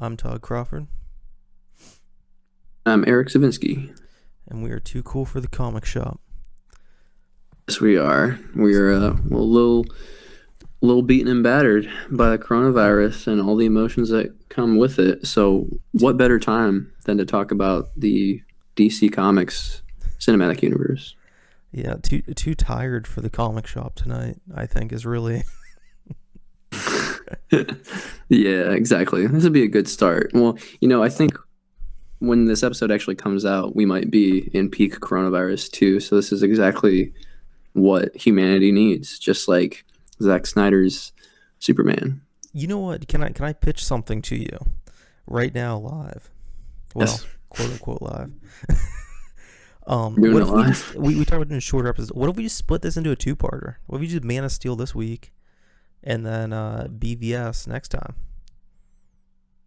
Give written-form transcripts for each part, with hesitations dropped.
I'm Todd Crawford, I'm Eric Savinsky. and we are too cool for the comic shop. Yes, we are. We're a little beaten and battered by the coronavirus and all the emotions that come with it. So, what better time than to talk about the DC Comics cinematic universe? Yeah, too tired for the comic shop tonight, I think is really. Yeah, exactly. This would be a good start. Well, I think when this episode actually comes out, we might be in peak coronavirus too. So, this is exactly what humanity needs, just like Zack Snyder's Superman. You know what? Can I pitch something to you right now live? Well, Yes, quote unquote live. doing What it if we just live. we talked about doing shorter episodes? What if we just split this into a two-parter? What if we just Man of Steel this week, and then BVS next time?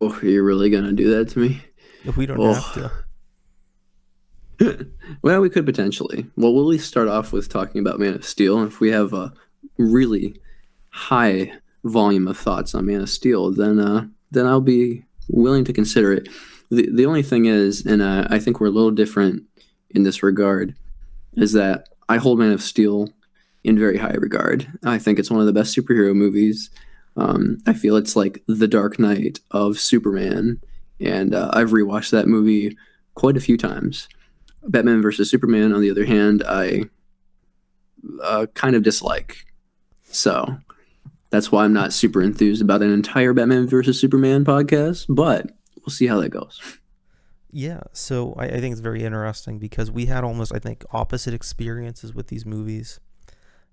Oh, are you really gonna do that to me? If we don't have Oh, to. well, we could potentially. Well, we'll at least start off with talking about Man of Steel. And if we have a really high volume of thoughts on Man of Steel, then I'll be willing to consider it. The only thing is, and I think we're a little different in this regard, is that I hold Man of Steel in very high regard. I think it's one of the best superhero movies. I feel it's like the Dark Knight of Superman, and I've rewatched that movie quite a few times. Batman versus Superman, on the other hand, I kind of dislike. So that's why I'm not super enthused about an entire Batman versus Superman podcast, but we'll see how that goes. Yeah, so I think it's very interesting because we had almost, I think, opposite experiences with these movies.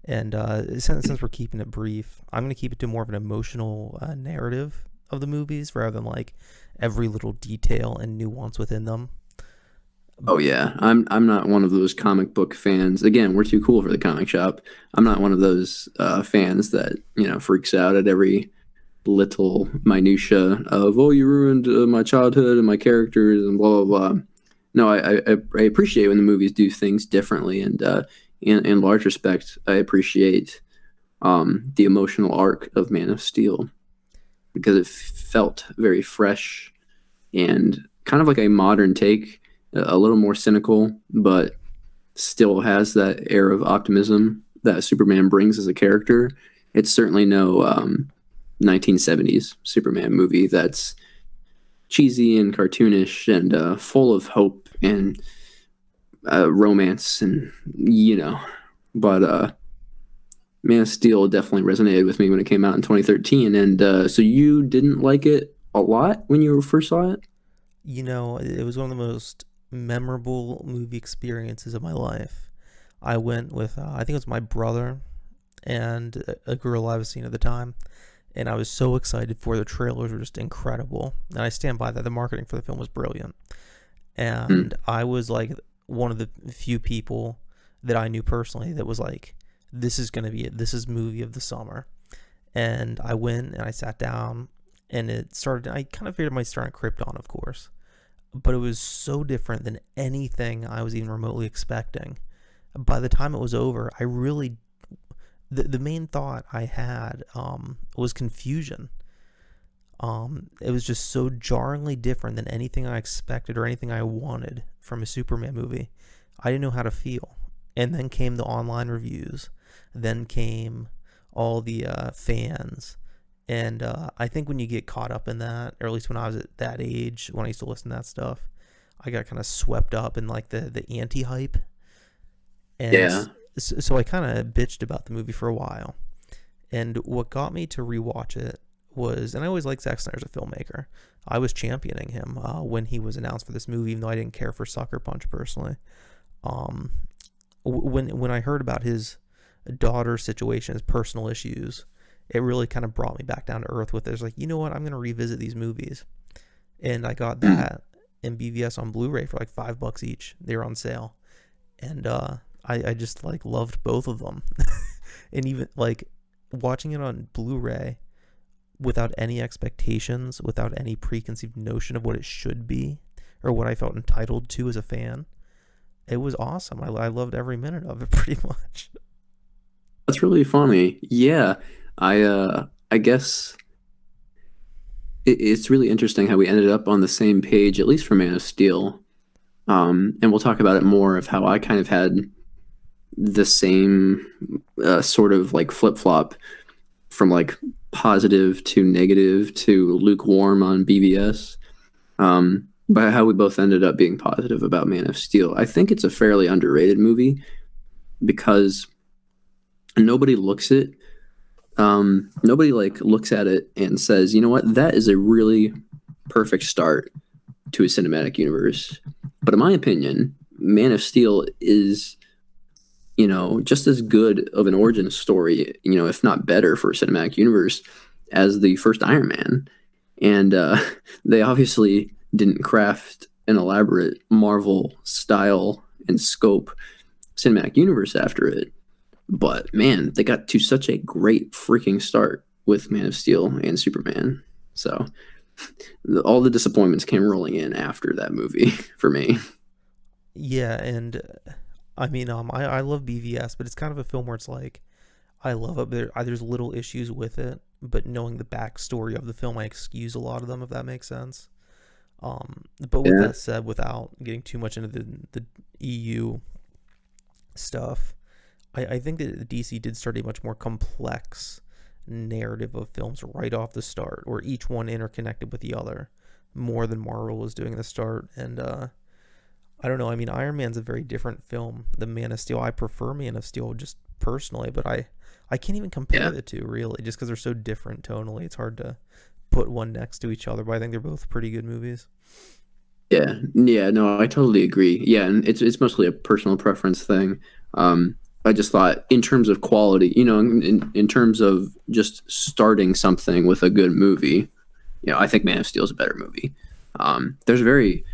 And since we're keeping it brief, I'm going to keep it to more of an emotional narrative of the movies rather than like every little detail and nuance within them. Oh yeah, I'm not one of those comic book fans. Again, we're too cool for the comic shop. I'm not one of those fans that freaks out at every little minutia of you ruined my childhood and my characters and blah blah blah. No, I appreciate when the movies do things differently, and in large respect, I appreciate the emotional arc of Man of Steel because it felt very fresh and kind of like a modern take, a little more cynical, but still has that air of optimism that Superman brings as a character. It's certainly no 1970s Superman movie that's cheesy and cartoonish and full of hope and romance and but Man of Steel definitely resonated with me when it came out in 2013. And so you didn't like it a lot when you first saw it? It was one of the most memorable movie experiences of my life. I went with, I think it was my brother and a girl I was seeing at the time. And I was so excited for the trailers were just incredible. And I stand by that. The marketing for the film was brilliant. Hmm. And I was like one of the few people that I knew personally that was like, this is going to be it. This is movie of the summer. And I went and I sat down and I kind of figured it might start on Krypton, of course. But it was so different than anything I was even remotely expecting. By the time it was over, I really, the main thought I had was confusion. It was just so jarringly different than anything I expected or anything I wanted from a Superman movie. I didn't know how to feel. And then came the online reviews. Then came all the fans. And I think when you get caught up in that, or at least when I was at that age, when I used to listen to that stuff, I got kind of swept up in like the anti-hype. And Yeah. so I kind of bitched about the movie for a while. And what got me to rewatch it was, and I always liked Zack Snyder as a filmmaker. I was championing him when he was announced for this movie, even though I didn't care for Sucker Punch personally. Um, when I heard about his daughter's situation, his personal issues, it really kind of brought me back down to earth with it. It's like, you know what, I'm going to revisit these movies. And I got Hmm. that in BVS on Blu-ray for like $5 each. They were on sale. And I just like loved both of them. And even like watching it on Blu-ray without any expectations, without any preconceived notion of what it should be or what I felt entitled to as a fan, it was awesome. I loved every minute of it pretty much. That's really funny. Yeah. I guess it's really interesting how we ended up on the same page, at least for Man of Steel. And we'll talk about it more of how I kind of had the same sort of like flip flop from like positive to negative to lukewarm on BVS. But how we both ended up being positive about Man of Steel. I think it's a fairly underrated movie because nobody looks it. Nobody like looks at it and says, you know what, that is a really perfect start to a cinematic universe. But in my opinion, Man of Steel is, you know, just as good of an origin story, you know, if not better for a cinematic universe as the first Iron Man. And they obviously didn't craft an elaborate Marvel style and scope cinematic universe after it. But man, they got to such a great freaking start with Man of Steel and Superman. So all the disappointments came rolling in after that movie for me. Yeah, and I mean, I love BVS, but it's kind of a film where it's like, I love it, but there's little issues with it, but knowing the backstory of the film, I excuse a lot of them, if that makes sense. But with Yeah, that said, without getting too much into the EU stuff, I think that DC did start a much more complex narrative of films right off the start, where each one interconnected with the other, more than Marvel was doing at the start. And I don't know. I mean, Iron Man's a very different film than Man of Steel. I prefer Man of Steel just personally, but I can't even compare yeah, the two really, just because they're so different tonally. It's hard to put one next to each other, but I think they're both pretty good movies. yeah. No, I totally agree. Yeah, and it's mostly a personal preference thing. I just thought, in terms of quality, you know, in terms of just starting something with a good movie, you know, I think Man of Steel is a better movie. There's very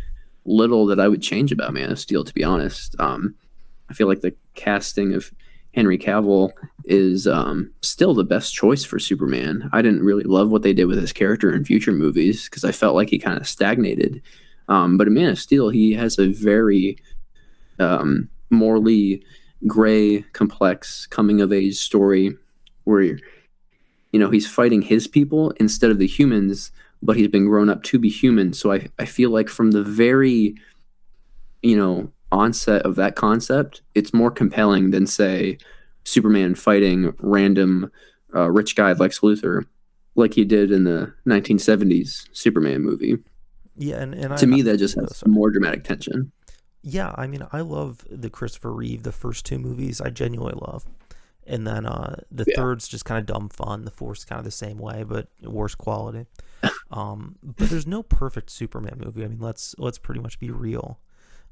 little that I would change about Man of Steel, to be honest. I feel like the casting of Henry Cavill is still the best choice for Superman. I didn't really love what they did with his character in future movies because I felt like he kind of stagnated. But in Man of Steel, he has a very morally gray, complex coming of age story where, you know, he's fighting his people instead of the humans, but he's been grown up to be human. So I feel like from the very, you know, onset of that concept, it's more compelling than, say, Superman fighting random rich guy Lex Luthor like he did in the 1970s Superman movie. Yeah, and To I me, that just oh, has sorry. more dramatic tension. Yeah, I mean, I love the Christopher Reeve, the first two movies. I genuinely love. And then the Yeah. third's just kind of dumb fun. The fourth's kind of the same way, but worse quality. But there's no perfect Superman movie. I mean, let's pretty much be real.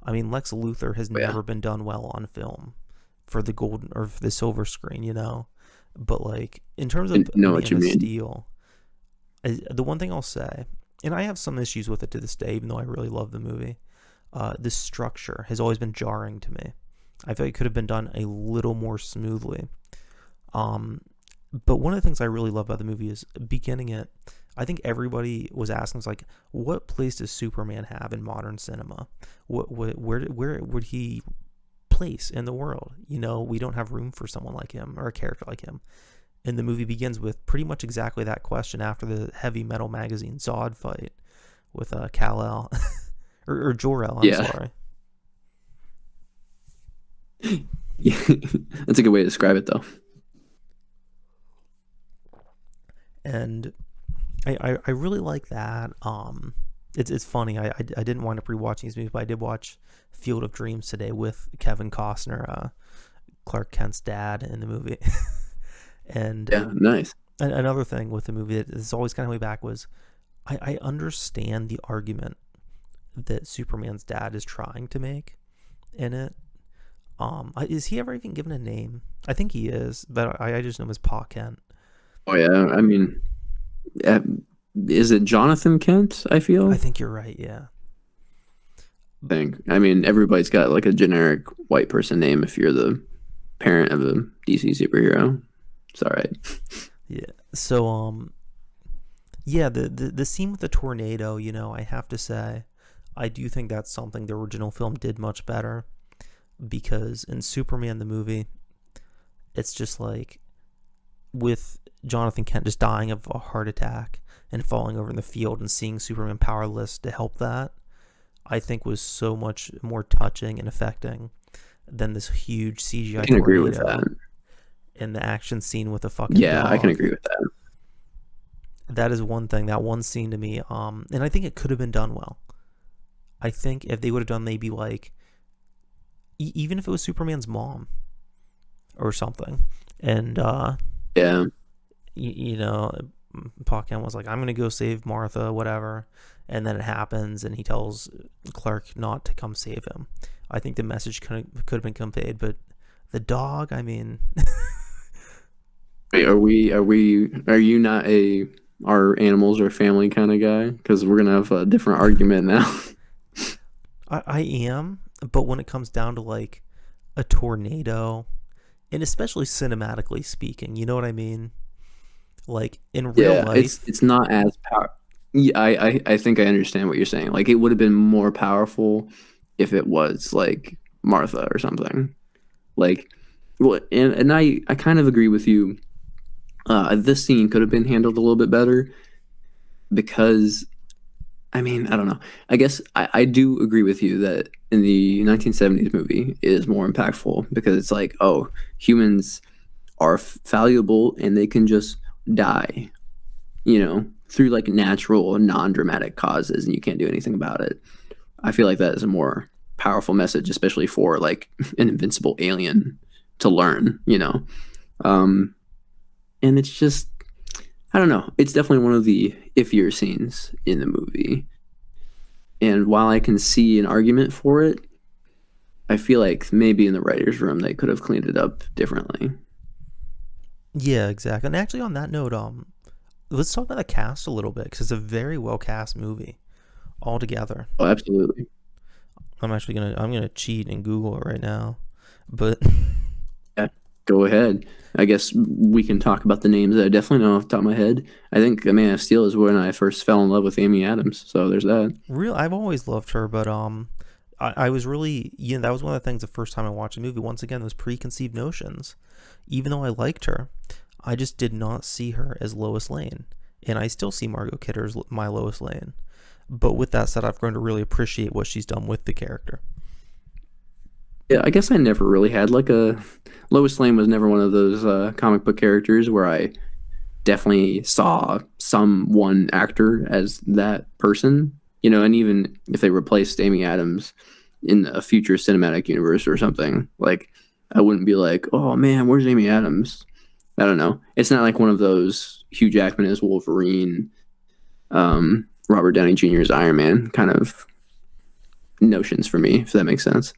I mean, Lex Luthor has Yeah. never been done well on film for the golden or for the silver screen, you know. But like in terms I of know what Man you of mean. Steel, the one thing I'll say, and I have some issues with it to this day, even though I really love the movie. The structure has always been jarring to me. I feel like it could have been done a little more smoothly. Um, but one of the things I really love about the movie is beginning it. I think everybody was asking, was like, what place does Superman have in modern cinema? Where would he place in the world? You know, we don't have room for someone like him or a character like him. And the movie begins with pretty much exactly that question after the Heavy Metal Magazine Zod fight with Kal-El or Jor-El. I'm Yeah. sorry. That's a good way to describe it, though. And I really like that. It's funny. I didn't wind up rewatching these movies, but I did watch Field of Dreams today with Kevin Costner, Clark Kent's dad in the movie. And Yeah, nice. another thing with the movie that is always kind of way back was I understand the argument that Superman's dad is trying to make in it. Is he ever even given a name? I think he is, but I just know him as Pa Kent. Oh yeah, I mean, uh, is it Jonathan Kent? I I feel. think you're right. Yeah. Think. I mean, everybody's got like a generic white person name if you're the parent of a DC superhero. It's all right. Yeah. So yeah, the scene with the tornado, you know, I have to say, I do think that's something the original film did much better because in Superman the movie, it's just like with Jonathan Kent just dying of a heart attack and falling over in the field and seeing Superman powerless to help that, I think was so much more touching and affecting than this huge CGI I can agree with that. tornado and the action scene with the fucking Yeah, I can dog. agree with that. That is one thing, that one scene to me, and I think it could have been done well. I think if they would have done maybe like, even if it was Superman's mom or something, and Yeah. you know, Pa Kent was like, I'm gonna go save Martha, whatever, and then it happens, and he tells Clark not to come save him. I think the message could have been conveyed, but the dog, I mean, Wait, are you not a our animals are family kind of guy? Because we're gonna have a different argument now. I am, but when it comes down to like a tornado, and especially cinematically speaking, you know what I mean? Like in real Yeah, life, it's not as power. Yeah, I think I understand what you're saying. Like it would have been more powerful if it was like Martha or something. Like, well, and I kind of agree with you. This scene could have been handled a little bit better because I mean, I don't know. I guess I do agree with you that in the 1970s movie it is more impactful because it's like, oh, humans are valuable and they can just die, through like natural, non-dramatic causes, and you can't do anything about it. I feel like that is a more powerful message, especially for like an invincible alien to learn. Um, and it's just, I don't know. It's definitely one of the iffier scenes in the movie. And while I can see an argument for it, I feel like maybe in the writer's room they could have cleaned it up differently. yeah, exactly. And actually, on that note, let's talk about the cast a little bit because it's a very well cast movie altogether. Oh, absolutely. I'm gonna cheat and Google it right now, but Yeah, go ahead. I guess we can talk about the names that I definitely know off the top of my head. I think Man of Steel is when I first fell in love with Amy Adams. So there's that. I've always loved her, but I was really, that was one of the things the first time I watched the movie. Once again, those preconceived notions. Even though I liked her, I just did not see her as Lois Lane, and I still see Margot Kidder as my Lois Lane. But with that said, I've grown to really appreciate what she's done with the character. Yeah, I guess I never really had like a Lois Lane was never one of those comic book characters where I definitely saw some one actor as that person, and even if they replaced Amy Adams in a future cinematic universe or something, like I wouldn't be like, oh man, where's Amy Adams? I don't know. It's not like one of those Hugh Jackman as Wolverine, Robert Downey Jr. as Iron Man kind of notions for me, if that makes sense.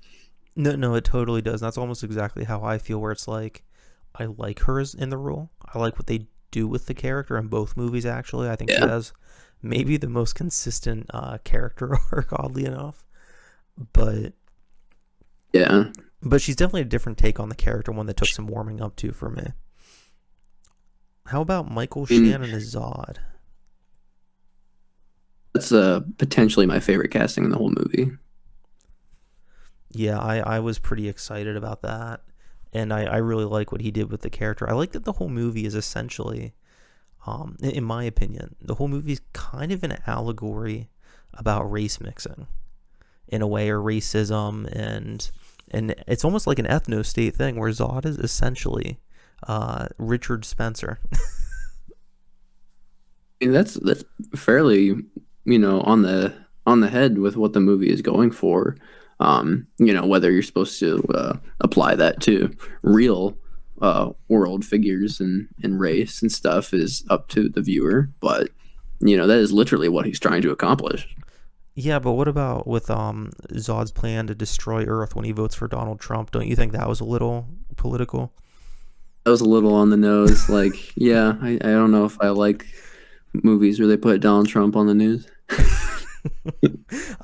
No, it totally does. That's almost exactly how I feel, where it's like, I like her in the role. I like what they do with the character in both movies, actually. I think she Yeah. has maybe the most consistent character arc, oddly enough. But Yeah. but she's definitely a different take on the character, one that took some warming up to for me. How about Michael Shannon as Zod? That's potentially my favorite casting in the whole movie. Yeah, I was pretty excited about that. And I really like what he did with the character. I like that the whole movie is essentially, in my opinion, the whole movie is kind of an allegory about race mixing in a way, or racism, and it's almost like an ethno-state thing where Zod is essentially Richard Spencer. I mean, that's fairly, on the head with what the movie is going for. Whether you're supposed to apply that to real world figures and race and stuff is up to the viewer, but that is literally what he's trying to accomplish. Yeah, but what about with Zod's plan to destroy Earth when he votes for Donald Trump? Don't you think that was a little political? That was a little on the nose. Like, yeah, I don't know if I like movies where they put Donald Trump on the news.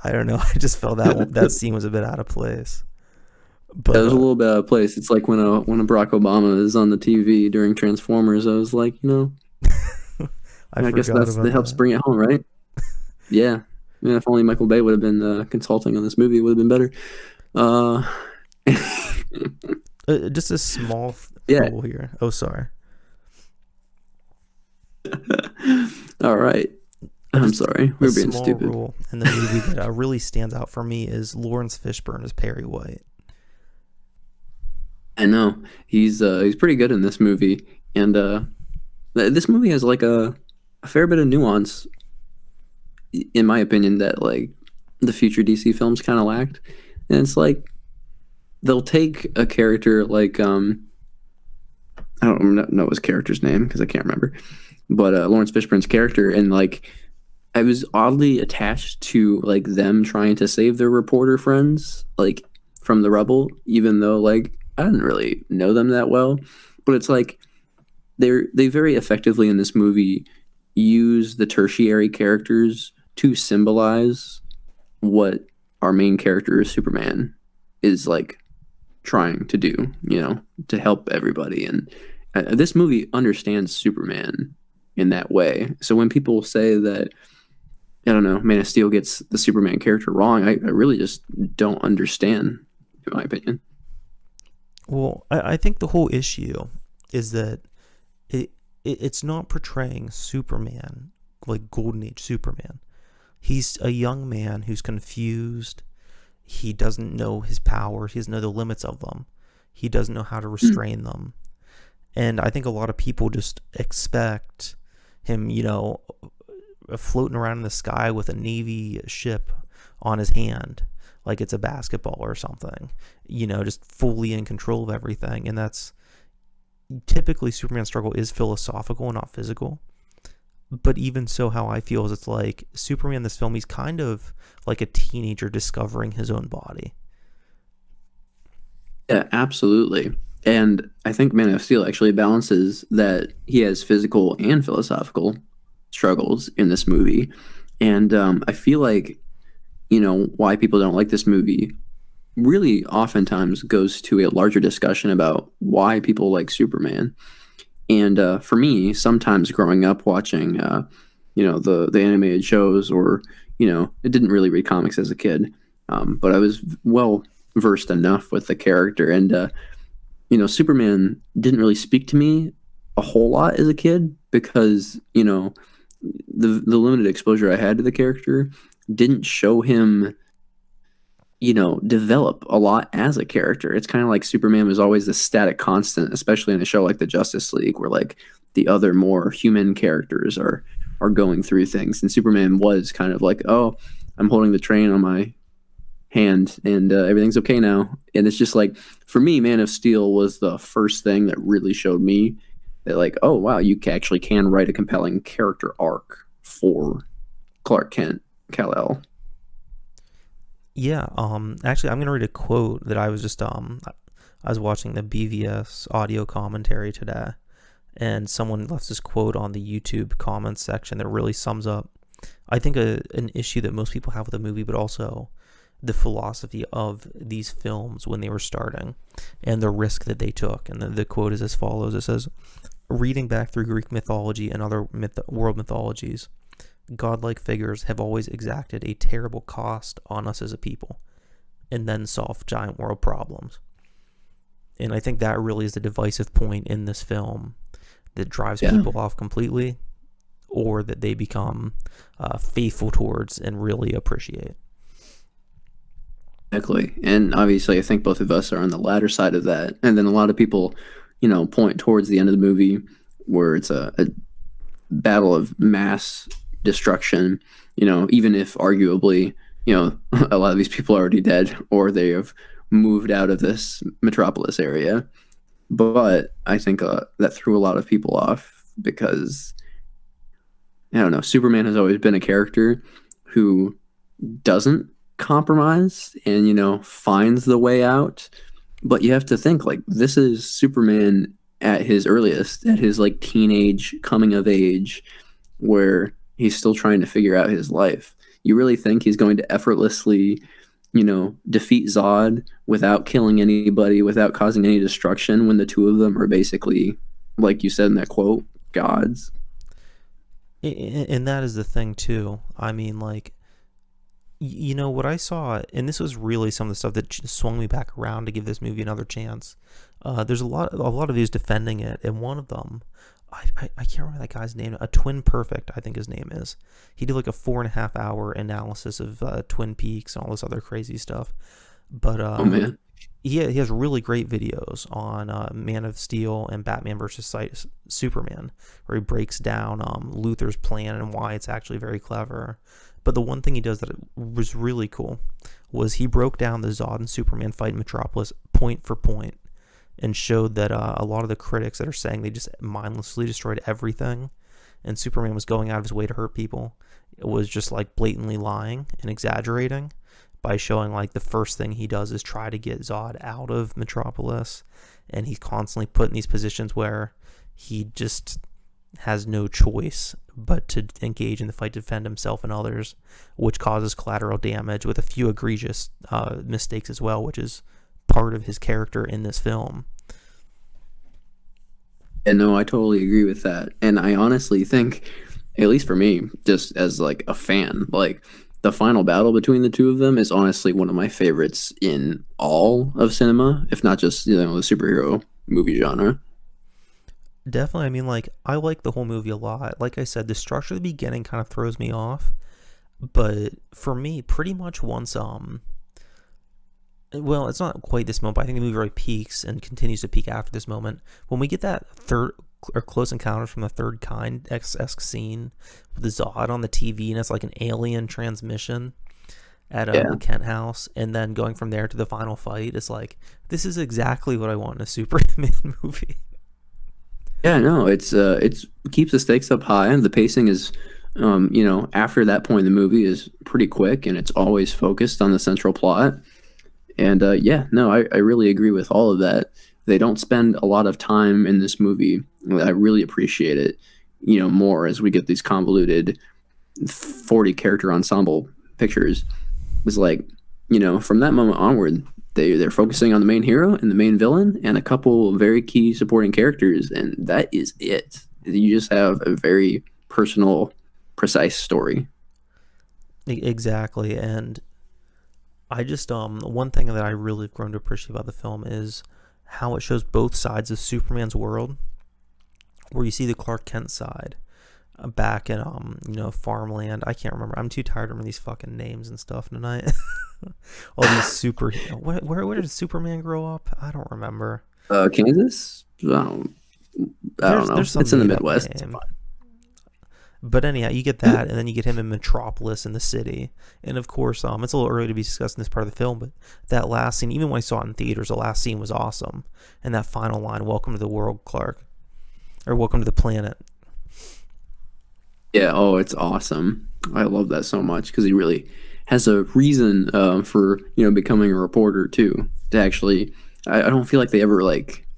I don't know. I just felt that scene was a bit out of place. But That was a little bit out of place. It's like when a Barack Obama is on the TV during Transformers. I was like, I guess that helps bring it home, right? Yeah. Yeah, if only Michael Bay would have been consulting on this movie, it would have been better. Just a small Yeah. hole here. Oh, sorry. All right. I'm Just sorry, a we're being small stupid. rule in the movie that really stands out for me is Lawrence Fishburne as Perry White. I know he's pretty good in this movie, and this movie has like a fair bit of nuance, in my opinion, that like the future DC films kind of lacked. And it's like they'll take a character like I don't know his character's name because I can't remember, but Lawrence Fishburne's character, and like I was oddly attached to like them trying to save their reporter friends like from the rubble, even though like I didn't really know them that well. But it's like they very effectively in this movie use the tertiary characters to symbolize what our main character Superman is like trying to do, to help everybody. And this movie understands Superman in that way. So when people say that, I don't know, Man of Steel gets the Superman character wrong, I really just don't understand, in my opinion. Well, I think the whole issue is that it's not portraying Superman like Golden Age Superman. He's a young man who's confused. He doesn't know his powers. He doesn't know the limits of them. He doesn't know how to restrain them. And I think a lot of people just expect him, floating around in the sky with a Navy ship on his hand, like it's a basketball or something, just fully in control of everything. And that's typically Superman's struggle is philosophical and not physical. But even so, how I feel is it's like Superman in this film, he's kind of like a teenager discovering his own body. Yeah, absolutely. And I think Man of Steel actually balances that he has physical and philosophical struggles in this movie. And I feel like, why people don't like this movie really oftentimes goes to a larger discussion about why people like Superman. And for me, sometimes growing up watching, the animated shows, or it didn't really read comics as a kid, but I was well versed enough with the character, and Superman didn't really speak to me a whole lot as a kid because the limited exposure I had to the character didn't show him develop a lot as a character. It's kind of like Superman was always the static constant, especially in a show like the Justice League, where like the other more human characters are going through things, and Superman was kind of like, oh, I'm holding the train on my hand, and everything's okay now. And it's just like, for me, Man of Steel was the first thing that really showed me that, like, oh wow, you actually can write a compelling character arc for Clark Kent, Kal-El. Yeah, actually I'm gonna read a quote that I was just I was watching the BVS audio commentary today, and someone left this quote on the YouTube comments section that really sums up, I think, an issue that most people have with the movie, but also the philosophy of these films when they were starting and the risk that they took. And the quote is as follows. It says, reading back through Greek mythology and other world mythologies, godlike figures have always exacted a terrible cost on us as a people and then solved giant world problems. And I think that really is the divisive point in this film that drives people off completely, or that they become faithful towards and really appreciate. Exactly. And obviously, I think both of us are on the latter side of that. And then a lot of people, point towards the end of the movie where it's a battle of mass destruction, even if arguably, a lot of these people are already dead or they have moved out of this metropolis area. But I think that threw a lot of people off because, I don't know, Superman has always been a character who doesn't compromise and, finds the way out. But you have to think, like, this is Superman at his earliest, at his like teenage coming of age, where he's still trying to figure out his life. You really think he's going to effortlessly, defeat Zod without killing anybody, without causing any destruction, when the two of them are basically, like you said in that quote, gods? And that is the thing too. I mean, like, what I saw, and this was really some of the stuff that swung me back around to give this movie another chance. There's a lot of videos defending it, and one of them, I can't remember that guy's name. A Twin Perfect, I think his name is. He did like a 4.5 hour analysis of Twin Peaks and all this other crazy stuff. But Oh man. he has really great videos on Man of Steel and Batman versus Superman, where he breaks down Luthor's plan and why it's actually very clever. But the one thing he does that was really cool was he broke down the Zod and Superman fight in Metropolis point for point and showed that a lot of the critics that are saying they just mindlessly destroyed everything and Superman was going out of his way to hurt people, it was just like blatantly lying and exaggerating by showing like the first thing he does is try to get Zod out of Metropolis, and he's constantly put in these positions where he just has no choice but to engage in the fight to defend himself and others, which causes collateral damage with a few egregious mistakes as well, which is part of his character in this film. And no, I totally agree with that. And I honestly think, at least for me, just as like a fan, like the final battle between the two of them is honestly one of my favorites in all of cinema, if not just, the superhero movie genre. Definitely, I mean, like, I like the whole movie a lot. Like I said, the structure of the beginning kind of throws me off, but for me, pretty much once well, it's not quite this moment, but I think the movie really peaks and continues to peak after this moment. When we get that third or Close Encounters from the Third Kind esque scene with the Zod on the TV, and it's like an alien transmission at the Kent house, and then going from there to the final fight, it's like, this is exactly what I want in a Superman movie. Yeah, no, it's keeps the stakes up high, and the pacing is, after that point in the movie is pretty quick, and it's always focused on the central plot. And yeah, no, I really agree with all of that. They don't spend a lot of time in this movie. I really appreciate it, more as we get these convoluted 40 character ensemble pictures. It's like, from that moment onward, they're focusing on the main hero and the main villain and a couple very key supporting characters, and that is it. You just have a very personal, precise story. Exactly, and I just one thing that I really have grown to appreciate about the film is how it shows both sides of Superman's world, where you see the Clark Kent side back in farmland. I can't remember. I'm too tired to remember these fucking names and stuff tonight. All these where did Superman grow up? I don't remember. Kansas? I don't know. It's in the Midwest. But anyhow, you get that, and then you get him in Metropolis in the city. And of course, it's a little early to be discussed in this part of the film, but that last scene, even when I saw it in theaters, the last scene was awesome. And that final line, "Welcome to the world, Clark," or "Welcome to the planet." Yeah, oh, it's awesome. I love that so much because he really has a reason for becoming a reporter too. To actually, I don't feel like they ever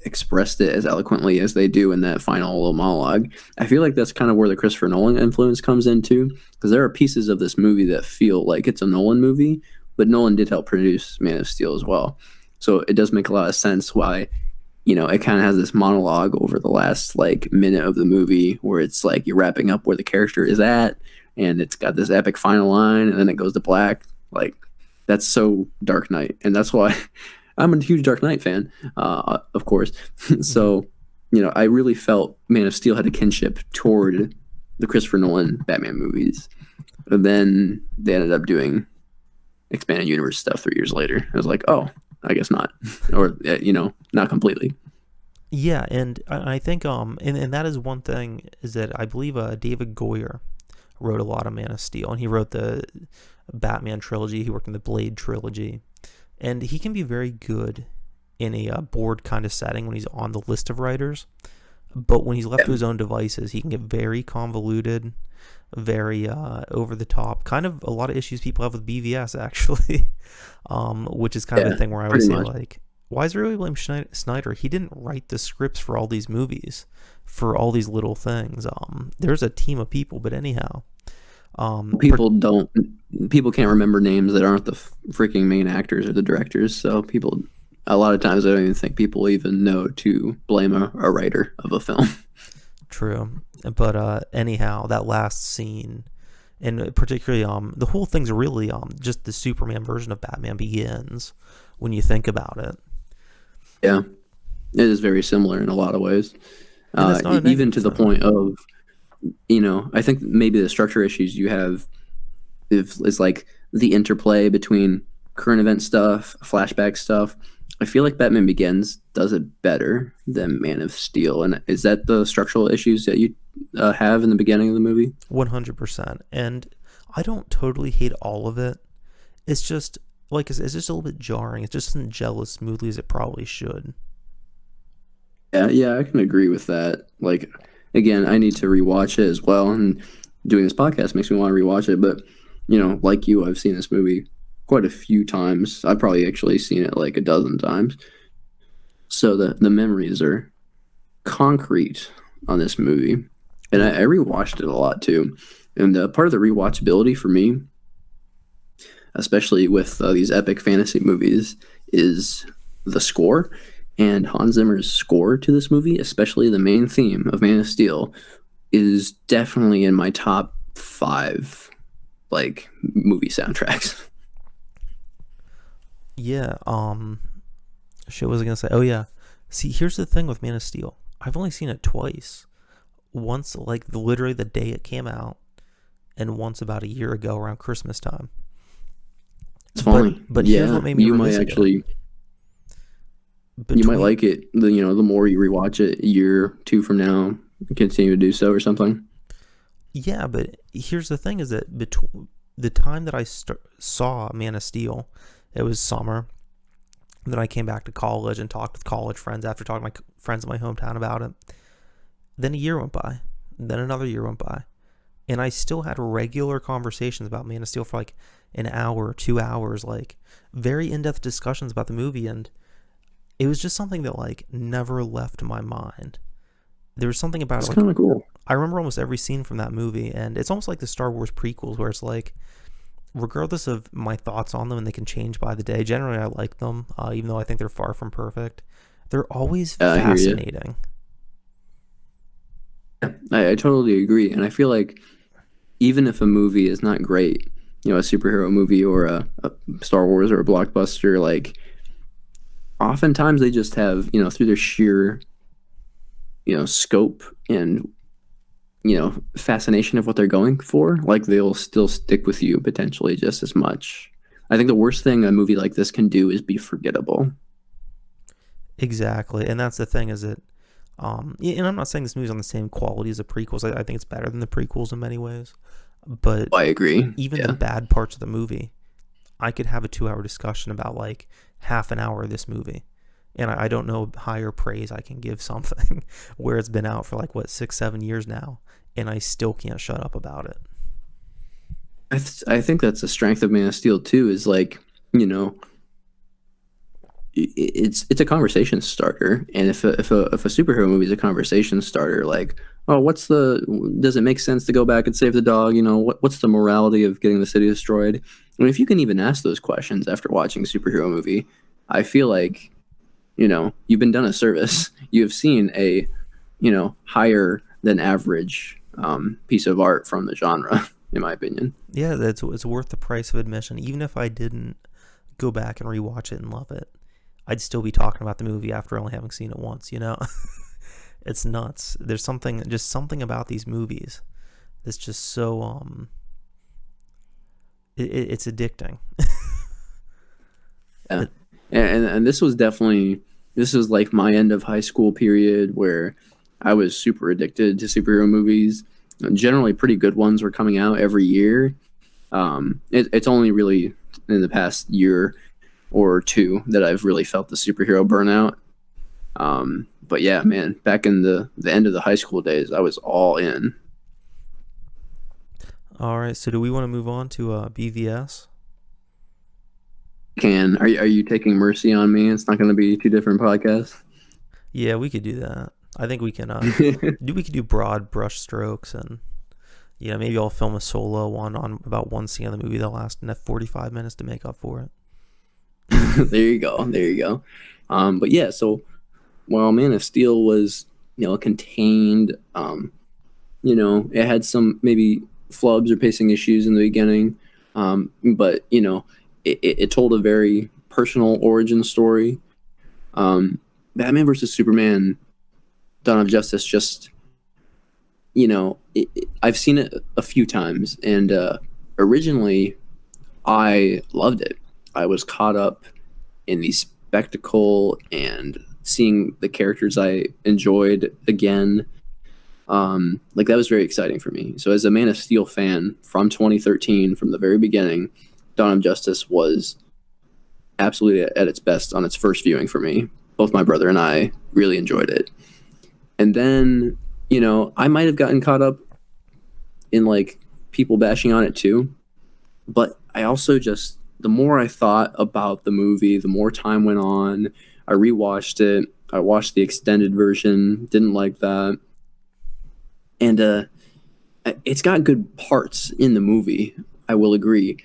expressed it as eloquently as they do in that final little monologue. I feel like that's kind of where the Christopher Nolan influence comes in too, because there are pieces of this movie that feel like it's a Nolan movie, but Nolan did help produce Man of Steel as well. So it does make a lot of sense why, it kind of has this monologue over the last minute of the movie where it's like you're wrapping up where the character is at, and it's got this epic final line, and then it goes to black. Like, that's so Dark Knight, and that's why I'm a huge Dark Knight fan, of course. So, I really felt Man of Steel had a kinship toward the Christopher Nolan Batman movies. But then they ended up doing expanded universe stuff 3 years later. I was like, oh, I guess not, or not completely. Yeah, and I think and that is one thing is that I believe David Goyer wrote a lot of Man of Steel, and he wrote the Batman trilogy. He worked in the Blade trilogy. And he can be very good in a board kind of setting when he's on the list of writers. But when he's left to his own devices, he can get very convoluted, very over the top. Kind of a lot of issues people have with BVS, actually. Which is kind of the thing where I would say, why is everybody blame Snyder? He didn't write the scripts for all these movies, for all these little things. There's a team of people, but anyhow. People can't remember names that aren't the freaking main actors or the directors, so a lot of times I don't even think people even know to blame a writer of a film. True, but anyhow, that last scene, and particularly the whole thing's really just the Superman version of Batman Begins when you think about it. Yeah, it is very similar in a lot of ways. And that's not a Even negative to the thing. point of, I think maybe the structure issues you have is like the interplay between current event stuff, flashback stuff. I feel like Batman Begins does it better than Man of Steel. And is that the structural issues that you have in the beginning of the movie? 100%. And I don't totally hate all of it. It's just like it's just a little bit jarring. It just doesn't gel as smoothly as it probably should. Yeah, yeah, I can agree with that. Like, again, I need to rewatch it as well, and doing this podcast makes me want to rewatch it. But like you, I've seen this movie quite a few times. I've probably actually seen it like a dozen times. So the memories are concrete on this movie, and I rewatched it a lot too. And part of the rewatchability for me, especially with these epic fantasy movies, is the score. And Hans Zimmer's score to this movie, especially the main theme of Man of Steel, is definitely in my top 5 like movie soundtracks. Yeah, shit, what was I gonna say? Oh yeah. See, here's the thing with Man of Steel. I've only seen it twice. Once like literally the day it came out, and once about a year ago around Christmas time. It's funny. But here's Yeah, what made me you might revisit it. actually you might Between like it. The more you rewatch it a year, 2 from now, continue to do so or something. Yeah, but here's the thing: is that between the time that I saw Man of Steel, it was summer. Then I came back to college and talked with college friends after talking to my friends in my hometown about it. Then a year went by. Then another year went by. And I still had regular conversations about Man of Steel for like an hour, 2 hours, like very in-depth discussions about the movie. And it was just something that like never left my mind. There was something about It's it. Like kind of cool. I remember almost every scene from that movie. And it's almost like the Star Wars prequels where it's like, regardless of my thoughts on them, and they can change by the day. Generally, I like them, even though I think they're far from perfect. They're always I hear you. fascinating. I totally agree, and I feel like even if a movie is not great, a superhero movie or a Star Wars or a blockbuster, like oftentimes they just have, through their sheer, scope and fascination of what they're going for, like they'll still stick with you potentially just as much. I think the worst thing a movie like this can do is be forgettable. Exactly, and that's the thing is that, yeah, and I'm not saying this movie's on the same quality as the prequels. I think it's better than the prequels in many ways, but I agree. even the Yeah. bad parts of the movie, I could have a 2 hour discussion about like half an hour of this movie. And I don't know higher praise I can give something where it's been out for like what 6-7 years now, and I still can't shut up about it. I think that's the strength of Man of Steel too. Is like, it's a conversation starter, and if a superhero movie is a conversation starter, like, oh, does it make sense to go back and save the dog? What's the morality of getting the city destroyed? I mean, if you can even ask those questions after watching a superhero movie, I feel like you've been done a service. You have seen a higher than average piece of art from the genre, in my opinion. Yeah, it's worth the price of admission. Even if I didn't go back and rewatch it and love it, I'd still be talking about the movie after only having seen it once. It's nuts. There's something about these movies that's just so it's addicting. Yeah, and this was like my end of high school period where I was super addicted to superhero movies. Generally, pretty good ones were coming out every year. It's only really in the past year or two that I've really felt the superhero burnout. But yeah, man, back in the end of the high school days, I was all in. All right, so do we want to move on to BVS? Are you taking mercy on me? It's not going to be 2 different podcasts. Yeah, we could do that. I think we can we could do broad brush strokes, and maybe I'll film a solo one on about one scene of the movie that'll last enough 45 minutes to make up for it. There you go. There you go. But yeah, so while Man of Steel was, contained, it had some maybe flubs or pacing issues in the beginning. But, it told a very personal origin story. Batman versus Superman Dawn of Justice just, I've seen it a few times, and originally I loved it. I was caught up in the spectacle and seeing the characters I enjoyed again. Like that was very exciting for me. So as a Man of Steel fan from 2013, from the very beginning, Dawn of Justice was absolutely at its best on its first viewing for me. Both my brother and I really enjoyed it. And then, I might have gotten caught up in like people bashing on it too. But I also just, the more I thought about the movie, the more time went on. I rewatched it. I watched the extended version, didn't like that. And it's got good parts in the movie, I will agree.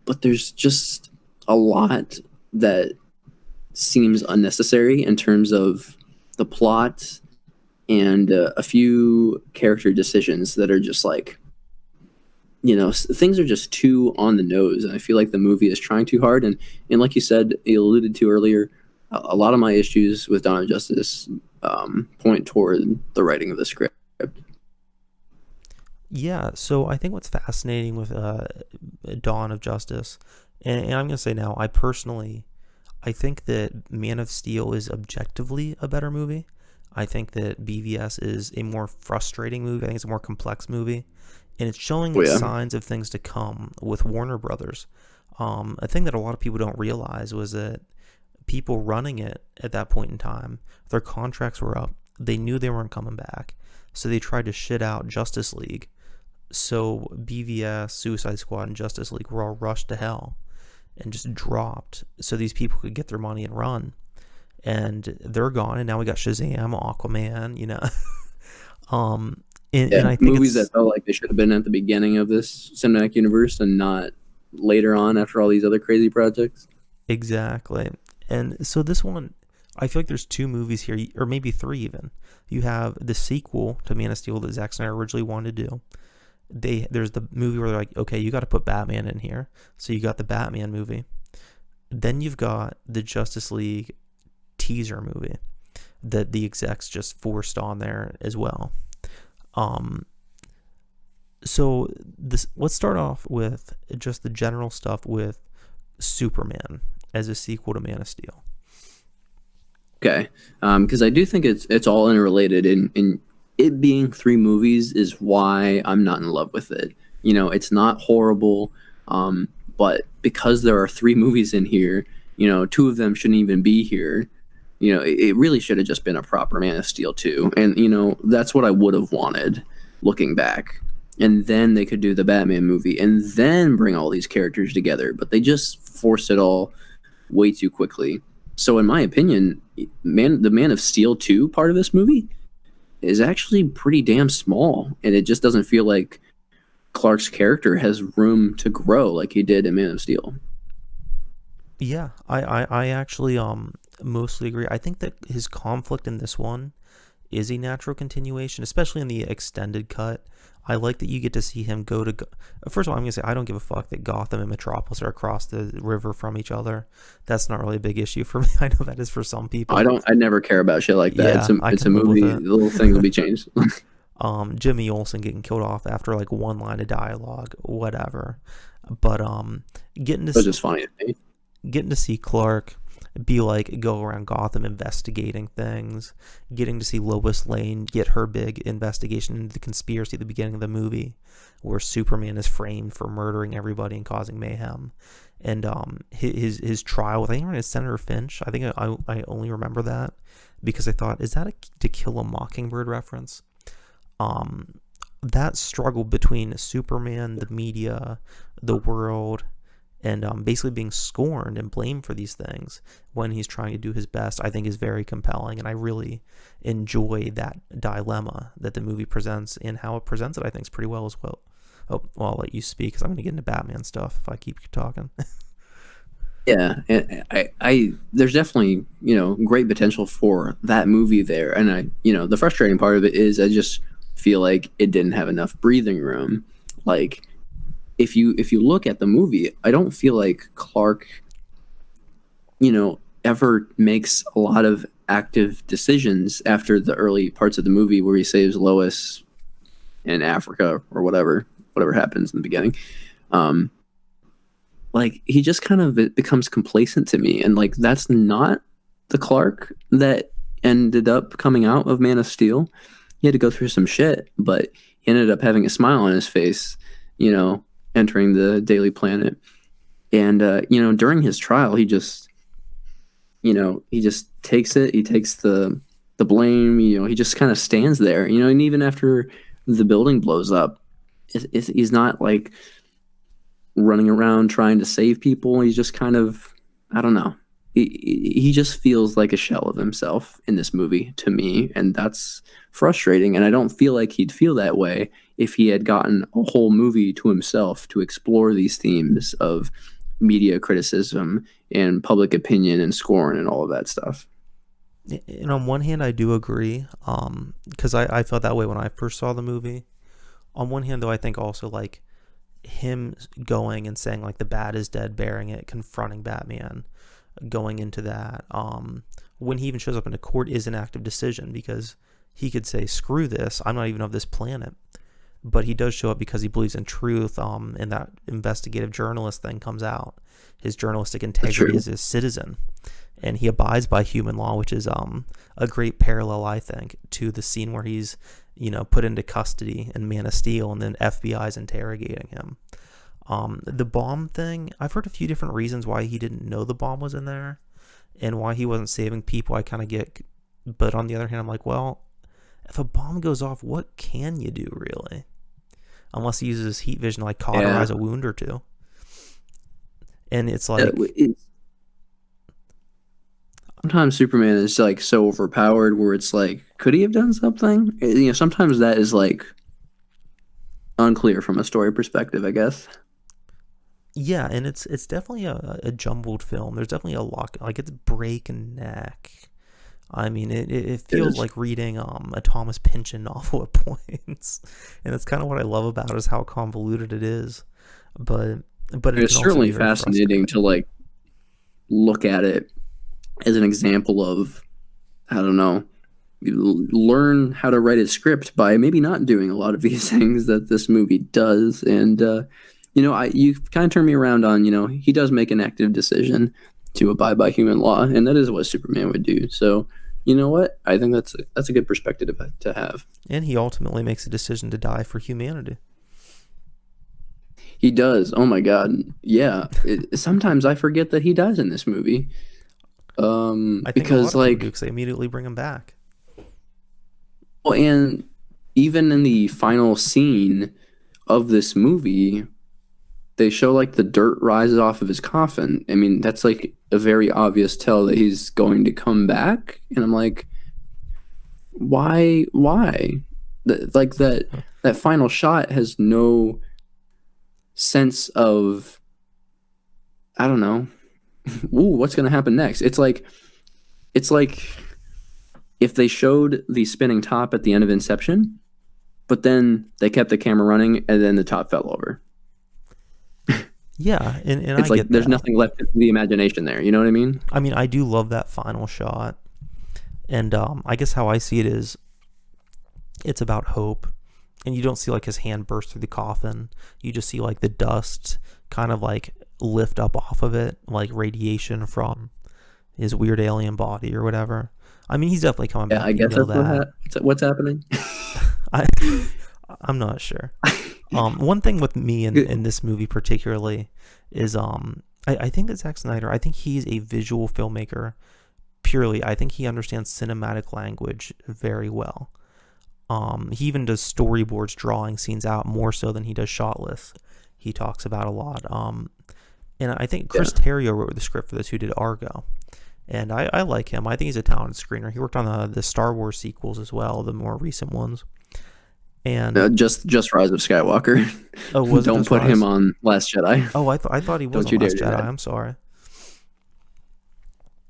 But there's just a lot that seems unnecessary in terms of the plot and a few character decisions that are just like, things are just too on the nose, and I feel like the movie is trying too hard. And like you said, you alluded to earlier, a lot of my issues with Dawn of Justice point toward the writing of the script. Yeah, so I think what's fascinating with Dawn of Justice, and I'm going to say now, I think that Man of Steel is objectively a better movie. I think that BVS is a more frustrating movie. I think it's a more complex movie. And it's showing signs of things to come with Warner Brothers. A thing that a lot of people don't realize was that people running it at that point in time, their contracts were up. They knew they weren't coming back. So they tried to shit out Justice League. So BVS, Suicide Squad, and Justice League were all rushed to hell and just dropped so these people could get their money and run. And they're gone, and now we got Shazam, Aquaman, And I think movies that felt like they should have been at the beginning of this cinematic universe and not later on after all these other crazy projects. Exactly. And so this one, I feel like there's two movies here, or maybe three even. You have the sequel to Man of Steel that Zack Snyder originally wanted to do. There's the movie where they're like, okay, you got to put Batman in here. So you got the Batman movie. Then you've got the Justice League teaser movie that the execs just forced on there as well. So let's start off with just the general stuff with Superman as a sequel to Man of Steel. Okay, because I do think it's all interrelated, and it being three movies is why I'm not in love with it. It's not horrible, but because there are three movies in here, two of them shouldn't even be here. It really should have just been a proper Man of Steel 2. And, that's what I would have wanted looking back. And then they could do the Batman movie and then bring all these characters together. But they just forced it all way too quickly. So in my opinion, the Man of Steel 2 part of this movie is actually pretty damn small. And it just doesn't feel like Clark's character has room to grow like he did in Man of Steel. Yeah, I actually mostly agree. I think that his conflict in this one is a natural continuation, especially in the extended cut. I like that you get to see him go to... First of all, I'm going to say I don't give a fuck that Gotham and Metropolis are across the river from each other. That's not really a big issue for me. I know that is for some people. I never care about shit like that. Yeah, it's a movie. The little things will be changed. Jimmy Olsen getting killed off after like one line of dialogue, whatever. But getting to... It was just funny to me. Getting to see Clark go around Gotham investigating things, getting to see Lois Lane get her big investigation into the conspiracy at the beginning of the movie where Superman is framed for murdering everybody and causing mayhem, and his trial with, I think, Senator Finch. I think I only remember that because I thought, is that a To Kill a Mockingbird reference? That struggle between Superman, the media, the world, and basically being scorned and blamed for these things when he's trying to do his best, I think is very compelling. And I really enjoy that dilemma that the movie presents, and how it presents it, I think, is pretty well as well. Oh, well, I'll let you speak because I'm going to get into Batman stuff if I keep talking. Yeah, I there's definitely, great potential for that movie there. And the frustrating part of it is I just feel like it didn't have enough breathing room. Like, if you look at the movie, I don't feel like Clark, ever makes a lot of active decisions after the early parts of the movie where he saves Lois in Africa or whatever happens in the beginning. Like he just kind of becomes complacent to me, and like that's not the Clark that ended up coming out of Man of Steel. He had to go through some shit, but he ended up having a smile on his face, you know, entering the Daily Planet. And you know, during his trial, he just takes it. He takes the blame. You know, he just kind of stands there. You know, and even after the building blows up, he's not like running around trying to save people. He's just kind of, I don't know. He just feels like a shell of himself in this movie to me, and that's frustrating. And I don't feel like he'd feel that way if he had gotten a whole movie to himself to explore these themes of media criticism and public opinion and scorn and all of that stuff. And on one hand, I do agree, because I felt that way when I first saw the movie. On one hand, though, I think also like him going and saying like the bad is dead, bearing it, confronting Batman, going into that, when he even shows up in a court is an active decision, because he could say, screw this, I'm not even of this planet. But he does show up because he believes in truth, and that investigative journalist thing comes out. His journalistic integrity as a citizen. And he abides by human law, which is a great parallel, I think, to the scene where he's, you know, put into custody in Man of Steel and then FBI's interrogating him. The bomb thing, I've heard a few different reasons why he didn't know the bomb was in there and why he wasn't saving people. I kind of get, but on the other hand, I'm like, well, if a bomb goes off, what can you do really? Unless he uses his heat vision to like cauterize a wound or two. And it's like, sometimes Superman is like so overpowered where it's like, could he have done something? You know, sometimes that is like unclear from a story perspective, I guess. Yeah, and it's definitely a jumbled film. There's definitely a lot, like it's break and neck. I mean, it feels like reading a Thomas Pynchon novel at points, and that's kind of what I love about it, is how convoluted it is. But it's certainly fascinating to like look at it as an example of, I don't know, learn how to write a script by maybe not doing a lot of these things that this movie does. And you know, you kind of turned me around on, you know, he does make an active decision to abide by human law, and that is what Superman would do. So, you know what? I think that's a good perspective to have. And he ultimately makes a decision to die for humanity. He does. Oh my God. Yeah. Sometimes I forget that he dies in this movie. I think because like they immediately bring him back. Well, and even in the final scene of this movie, they show like the dirt rises off of his coffin. I mean, that's like a very obvious tell that he's going to come back. And I'm like, why? Like that final shot has no sense of, I don't know, ooh, what's going to happen next? It's like if they showed the spinning top at the end of Inception, but then they kept the camera running and then the top fell over. Yeah, and it's like there's nothing left to the imagination there. You know what I mean? I mean, I do love that final shot, and I guess how I see it is, it's about hope, and you don't see like his hand burst through the coffin. You just see like the dust kind of like lift up off of it, like radiation from his weird alien body or whatever. I mean, he's definitely coming back. I guess that's what's happening. I'm not sure. One thing with me in this movie particularly is I think that Zack Snyder, I think he's a visual filmmaker purely. I think he understands cinematic language very well. He even does storyboards, drawing scenes out more so than he does shot lists. He talks about a lot. And I think Chris Terrio wrote the script for this, who did Argo. And I like him. I think he's a talented screener. He worked on the Star Wars sequels as well, the more recent ones. And just Rise of Skywalker. Oh, don't put him on Last Jedi. Oh, I thought he was on Last Jedi. I'm sorry.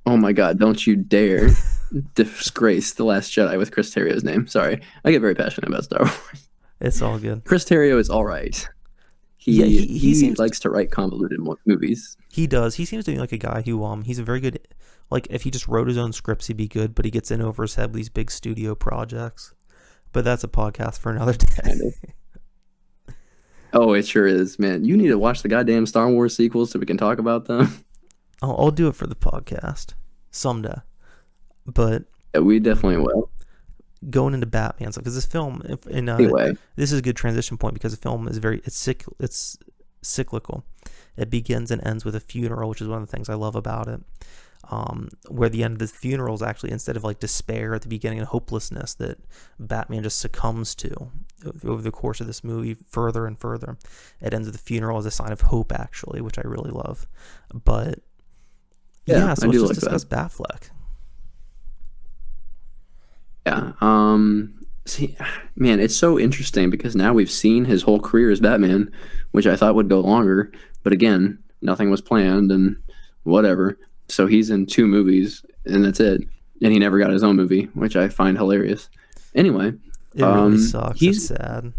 Oh my God! Don't you dare disgrace The Last Jedi with Chris Terrio's name. Sorry, I get very passionate about Star Wars. It's all good. Chris Terrio is all right. Yeah, he He seems likes to write convoluted movies. he does. He seems to be like a guy who he's a very good, like if he just wrote his own scripts he'd be good, but he gets in over his head with these big studio projects. But that's a podcast for another Kind day. of. Oh, it sure is, man. You need to watch the goddamn Star Wars sequels so we can talk about them. I'll do it for the podcast someday. But Yeah, we definitely will. going into Batman stuff, because this film, Anyway, this is a good transition point because the film is it's cyclical. It begins and ends with a funeral, which is one of the things I love about it. Where the end of the funeral is actually, instead of like despair at the beginning and hopelessness that Batman just succumbs to over the course of this movie further and further, it ends with the funeral as a sign of hope, actually, which I really love. But yeah, so I do let's like just discuss that. Batfleck. Yeah. See, man, it's so interesting because now we've seen his whole career as Batman, which I thought would go longer, but again, nothing was planned and whatever. So he's in 2 movies and that's it. And he never got his own movie, which I find hilarious. Anyway, It really sucks. It's he's sad.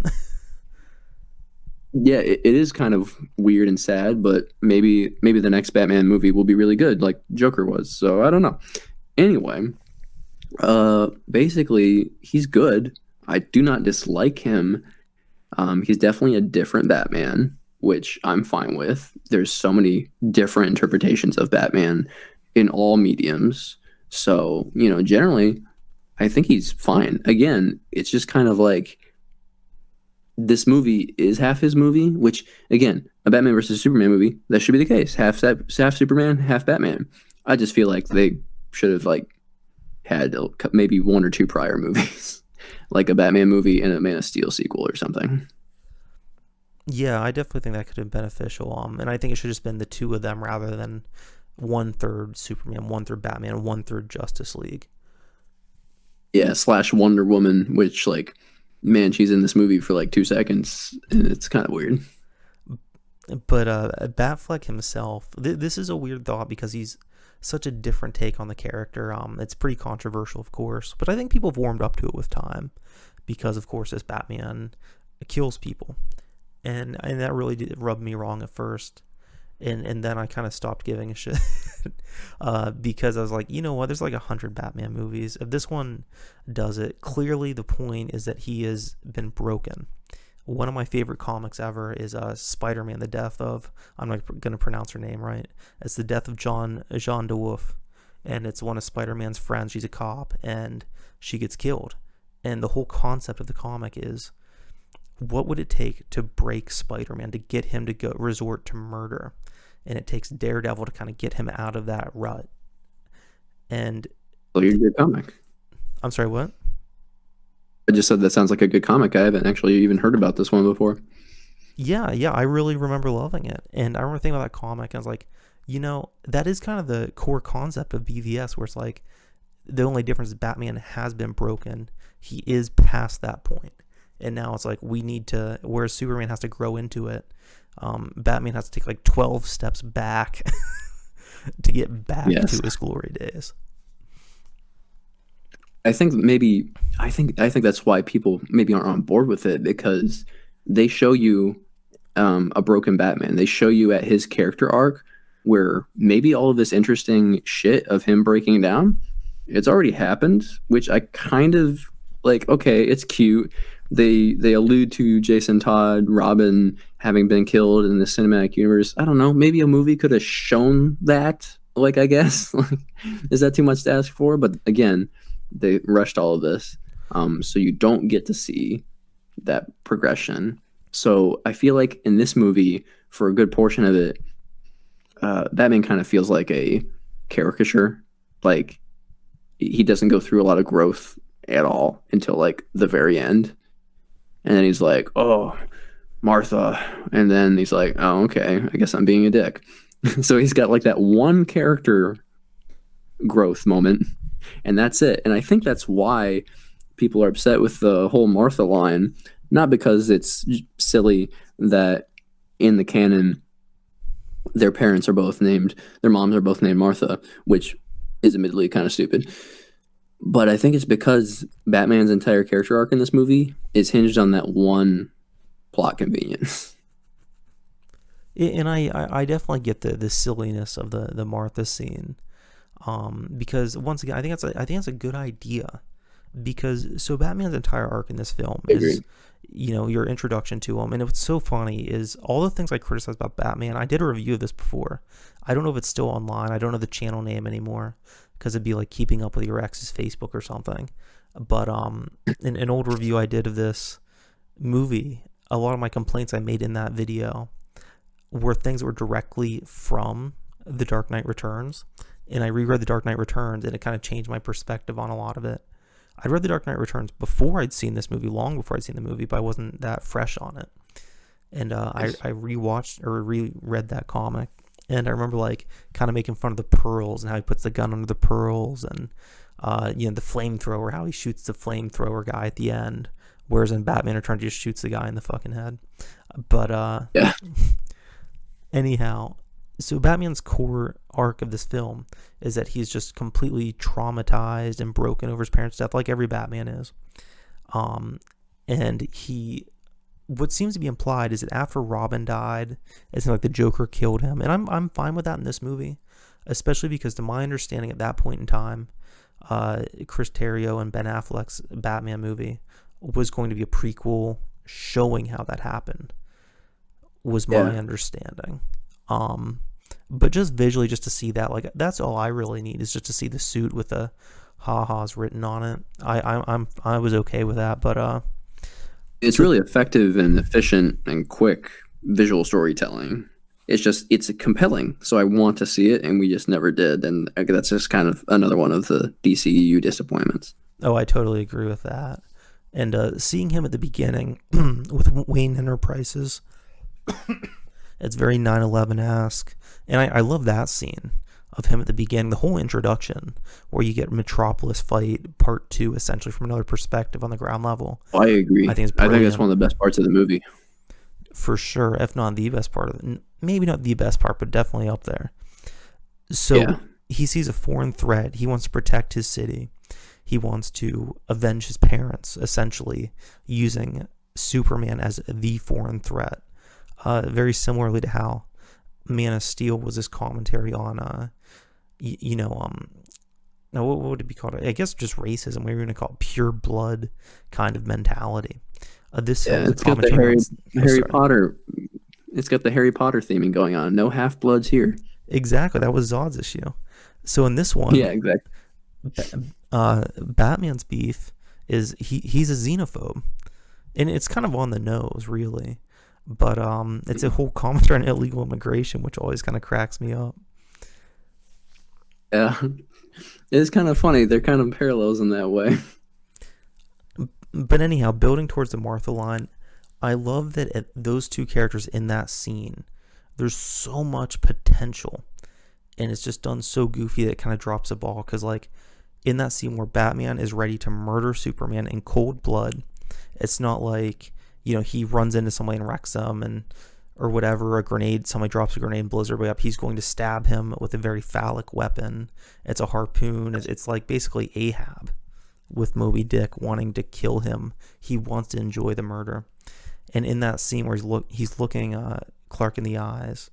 yeah, it is kind of weird and sad, but maybe the next Batman movie will be really good, like Joker was. So I don't know. Anyway, basically he's good. I do not dislike him. He's definitely a different Batman, which I'm fine with. There's so many different interpretations of Batman in all mediums. So, generally, I think he's fine. Again, it's just kind of like this movie is half his movie, which, again, a Batman versus Superman movie, that should be the case. Half Superman, half Batman. I just feel like they should have, like, had maybe 1 or 2 prior movies, like a Batman movie and a Man of Steel sequel or something. Yeah, I definitely think that could have been beneficial. And I think it should have just been the two of them rather than 1/3 Superman, 1/3 Batman, 1/3 Justice League. Yeah, / Wonder Woman, which, like, man, she's in this movie for like 2 seconds, and it's kind of weird. But Batfleck himself, this is a weird thought because he's such a different take on the character. It's pretty controversial, of course, but I think people have warmed up to it with time because, of course, this Batman kills people, and that really did rub me wrong at first. And then I kind of stopped giving a shit because I was like, you know what? There's like 100 Batman movies. If this one does it, clearly the point is that he has been broken. One of my favorite comics ever is Spider-Man: The Death of, I'm not going to pronounce her name right. It's the death of Jean DeWolf, and it's one of Spider-Man's friends. She's a cop, and she gets killed. And the whole concept of the comic is, what would it take to break Spider-Man, to get him to go resort to murder? And it takes Daredevil to kind of get him out of that rut. And So you're a good comic. I'm sorry, what? I just said that sounds like a good comic. I haven't actually even heard about this one before. Yeah, I really remember loving it. And I remember thinking about that comic, and I was like, that is kind of the core concept of BVS, where it's like, the only difference is Batman has been broken. He is past that point. And now it's like, we need to, whereas Superman has to grow into it, Batman has to take like 12 steps back to get back to his glory days. I think that's why people maybe aren't on board with it, because they show you a broken Batman. They show you at his character arc where maybe all of this interesting shit of him breaking down, it's already happened, which I kind of like. Okay, it's cute. They allude to Jason Todd, Robin having been killed in the cinematic universe. I don't know. Maybe a movie could have shown that. Like, I guess, like, is that too much to ask for? But again, they rushed all of this, so you don't get to see that progression. So I feel like in this movie, for a good portion of it, Batman kind of feels like a caricature. Like, he doesn't go through a lot of growth at all until like the very end. And then he's like, oh, Martha. And then he's like, oh, okay, I guess I'm being a dick. So he's got like that one character growth moment, and that's it. And I think that's why people are upset with the whole Martha line, not because it's silly that in the canon their moms are both named Martha, which is admittedly kind of stupid. But I think it's because Batman's entire character arc in this movie is hinged on that one plot convenience. And I definitely get the silliness of the Martha scene, because once again I think that's a good idea, because so Batman's entire arc in this film I is, agree. your introduction to him. And what's so funny is all the things I criticize about Batman. I did a review of this before. I don't know if it's still online. I don't know the channel name anymore, because it'd be like Keeping Up with Your Ex's Facebook or something. But in an old review I did of this movie, a lot of my complaints I made in that video were things that were directly from The Dark Knight Returns. And I reread The Dark Knight Returns, and it kind of changed my perspective on a lot of it. I'd read The Dark Knight Returns before I'd seen this movie, long before I'd seen the movie, but I wasn't that fresh on it. And Nice. I rewatched or reread that comic, and I remember like kind of making fun of the pearls and how he puts the gun under the pearls, and the flamethrower, how he shoots the flamethrower guy at the end, whereas in Batman Returns he just shoots the guy in the fucking head. But Yeah. anyhow, so Batman's core arc of this film is that he's just completely traumatized and broken over his parents' death, like every Batman is. Um, and what seems to be implied is that after Robin died, it's like the Joker killed him, and I'm fine with that in this movie, especially because to my understanding at that point in time, Chris Terrio and Ben Affleck's Batman movie was going to be a prequel showing how that happened, was Yeah. my understanding. But just visually, just to see that, like, that's all I really need, is just to see the suit with the ha-has written on it. I was okay with that, but It's so really effective and efficient and quick visual storytelling. It's compelling, so I want to see it, and we just never did. And that's just kind of another one of the DCEU disappointments. oh, I totally agree with that. And seeing him at the beginning with Wayne Enterprises, it's very 9/11-esque, and I love that scene of him at the beginning, the whole introduction, where you get Metropolis fight part two, essentially from another perspective on the ground level. I I agree. think it's I think that's brilliant, one of the best parts of the movie. for sure, if not the best part of it. Maybe not the best part, but definitely up there. So Yeah. he sees a foreign threat. He wants to protect his city. He wants to avenge his parents, essentially using Superman as the foreign threat. Very similarly to how Man of Steel was this commentary on, now what would it be called? I guess just racism. We were going to call it pure blood kind of mentality. This film Yeah, is a it's got the commentary on. Oh, Harry sorry. Potter. It's got the Harry Potter theming going on. No half bloods here. Exactly. That was Zod's issue. So in this one, Yeah, exactly. Batman's beef is he's a xenophobe, and it's kind of on the nose, really. But it's a whole commentary on illegal immigration, which always kind of cracks me up. Yeah, it's kind of funny. They're kind of parallels in that way. But anyhow, building towards the Martha line, I love that those two characters in that scene, there's so much potential, and it's just done so goofy that it kind of drops the ball. Because like in that scene where Batman is ready to murder Superman in cold blood, it's not like he runs into somebody and wrecks them, and or whatever, a grenade, somebody drops a grenade and blows everybody up. He's going to stab him with a very phallic weapon. It's a harpoon. It's like basically Ahab with Moby Dick wanting to kill him. He wants to enjoy the murder. And in that scene where he's looking Clark in the eyes,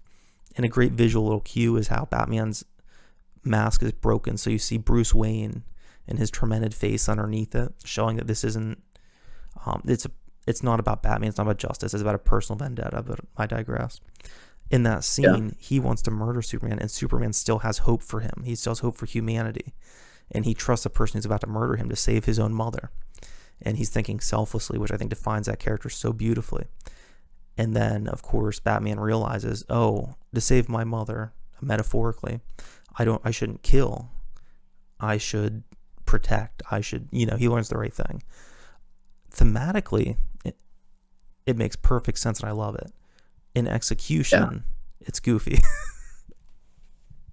and a great visual little cue is how Batman's mask is broken, so you see Bruce Wayne and his tormented face underneath it, showing that this isn't. It's not about Batman. It's not about justice. It's about a personal vendetta. But I digress. In that Yeah, scene, he wants to murder Superman, and Superman still has hope for him. He still has hope for humanity, and he trusts the person who's about to murder him to save his own mother. And he's thinking selflessly, which I think defines that character so beautifully. And then, of course, Batman realizes, oh, to save my mother, metaphorically, I shouldn't kill. I should protect. He learns the right thing. Thematically, it makes perfect sense, and I love it. In yeah. execution, it's goofy.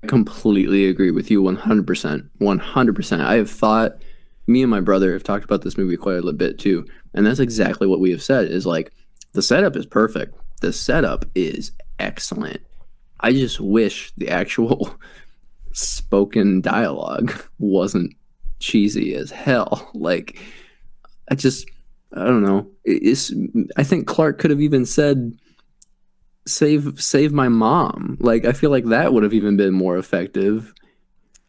I completely agree with you 100%. 100%. I have thought, me and my brother have talked about this movie quite a little bit too. And that's exactly what we have said is like, the setup is perfect. The setup is excellent. I just wish the actual spoken dialogue wasn't cheesy as hell. Like, I just, I don't know. I think Clark could have even said, save my mom. Like I feel like that would have even been more effective.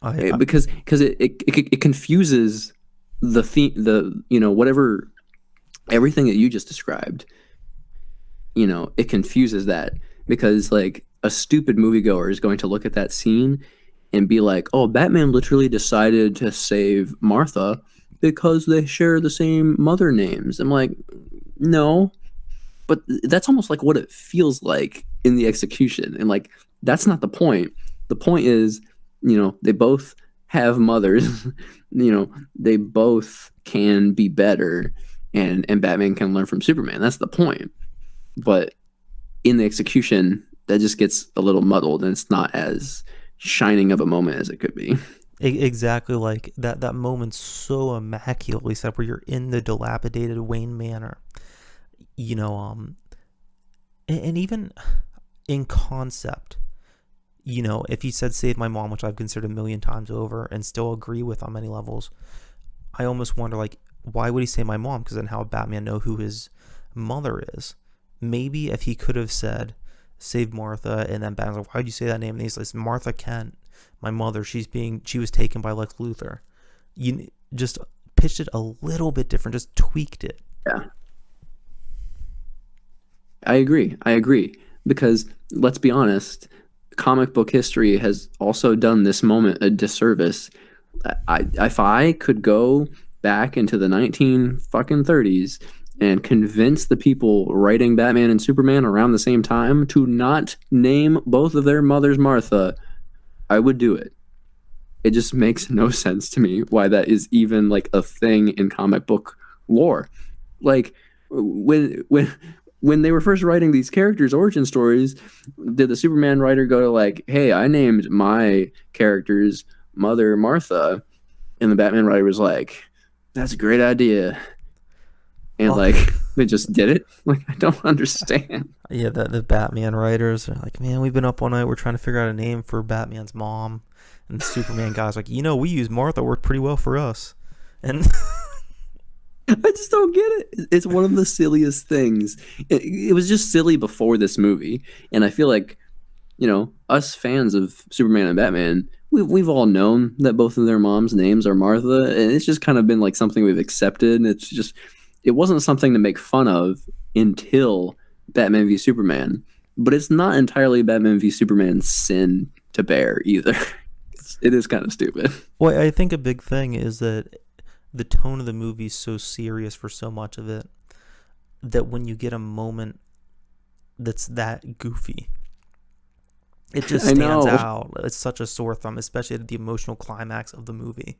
I Because it confuses the theme, the whatever, everything that you just described. It confuses that, because like a stupid moviegoer is going to look at that scene and be like, "Oh, Batman literally decided to save Martha because they share the same mother names." I'm like, no, but that's almost like what it feels like in the execution, and like that's not the point. The point is, they both have mothers. They both can be better, and Batman can learn from Superman. That's the point. But in the execution, that just gets a little muddled, and it's not as shining of a moment as it could be. exactly, like that moment's so immaculately set up where you're in the dilapidated Wayne Manor, you know, and even in concept, if he said save my mom, which I've considered a million times over and still agree with on many levels, I almost wonder, like, why would he say my mom? Because then how would Batman know who his mother is? Maybe if he could have said save Martha, and then Batman's like, why'd you say that name? And he's like, Martha Kent, my mother, she was taken by Lex Luthor. You just pitched it a little bit different, just tweaked it. Yeah, I agree, because let's be honest, comic book history has also done this moment a disservice. If I could go back into the 19 fucking 30s and convince the people writing Batman and Superman around the same time to not name both of their mothers Martha, I would do it. It just makes no sense to me why that is even like a thing in comic book lore. Like when they were first writing these characters' origin stories, did the Superman writer go to like, "Hey, I named my character's mother Martha," and the Batman writer was like, "That's a great idea," and Oh, like they just did it? Like I don't understand. yeah, the Batman writers are like, man, we've been up all night. We're trying to figure out a name for Batman's mom. And the Superman guy's like, we use Martha. Worked pretty well for us. And I just don't get it. It's one of the silliest things. It was just silly before this movie, and I feel like us fans of Superman and Batman, we've all known that both of their moms' names are Martha, and it's just kind of been like something we've accepted. And it wasn't something to make fun of until Batman v Superman. But it's not entirely Batman v Superman's sin to bear either. It is kind of stupid. well, I think a big thing is that the tone of the movie is so serious for so much of it that when you get a moment that's that goofy, it just I stands know. out. It's such a sore thumb, especially at the emotional climax of the movie.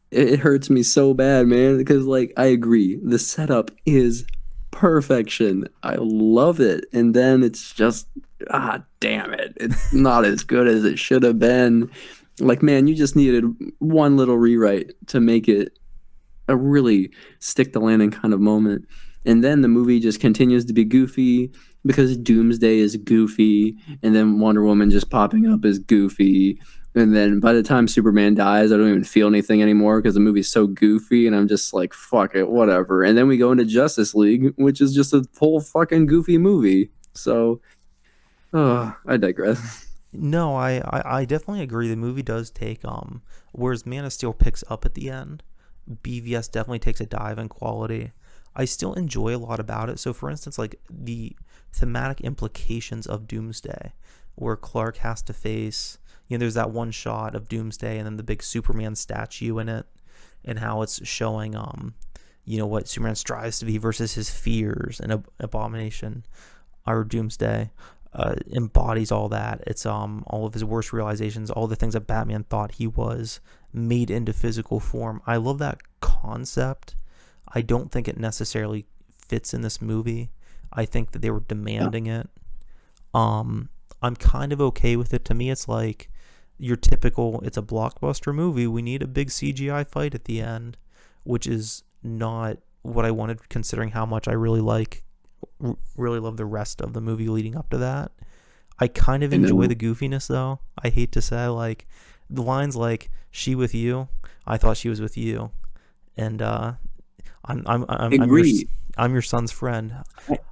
It hurts me so bad, man, because like I agree, the setup is perfection. I love it, and then it's just damn it, it's not as good as it should have been. Like, man, you just needed one little rewrite to make it a really stick the landing kind of moment. And then the movie just continues to be goofy because Doomsday is goofy, and then Wonder Woman just popping up is goofy. And then by the time Superman dies, I don't even feel anything anymore because the movie's so goofy, and I'm just like, fuck it, whatever. And then we go into Justice League, which is just a whole fucking goofy movie. So, I digress. No, I definitely agree. The movie does take whereas Man of Steel picks up at the end, BVS definitely takes a dive in quality. I still enjoy a lot about it. So for instance, like the thematic implications of Doomsday, where Clark has to face, there's that one shot of Doomsday and then the big Superman statue in it, and how it's showing what Superman strives to be versus his fears, and Abomination or Doomsday embodies all that. It's all of his worst realizations, all the things that Batman thought he was, made into physical form. I love that concept. I don't think it necessarily fits in this movie. I think that they were demanding it. I'm kind of okay with it. To me, it's like your typical, it's a blockbuster movie. We need a big CGI fight at the end, which is not what I wanted, considering how much I really love the rest of the movie leading up to that. I kind of enjoy the goofiness, though. I hate to say, like, the lines like "she with you," I thought she was with you, and I'm I agree. I'm your son's friend.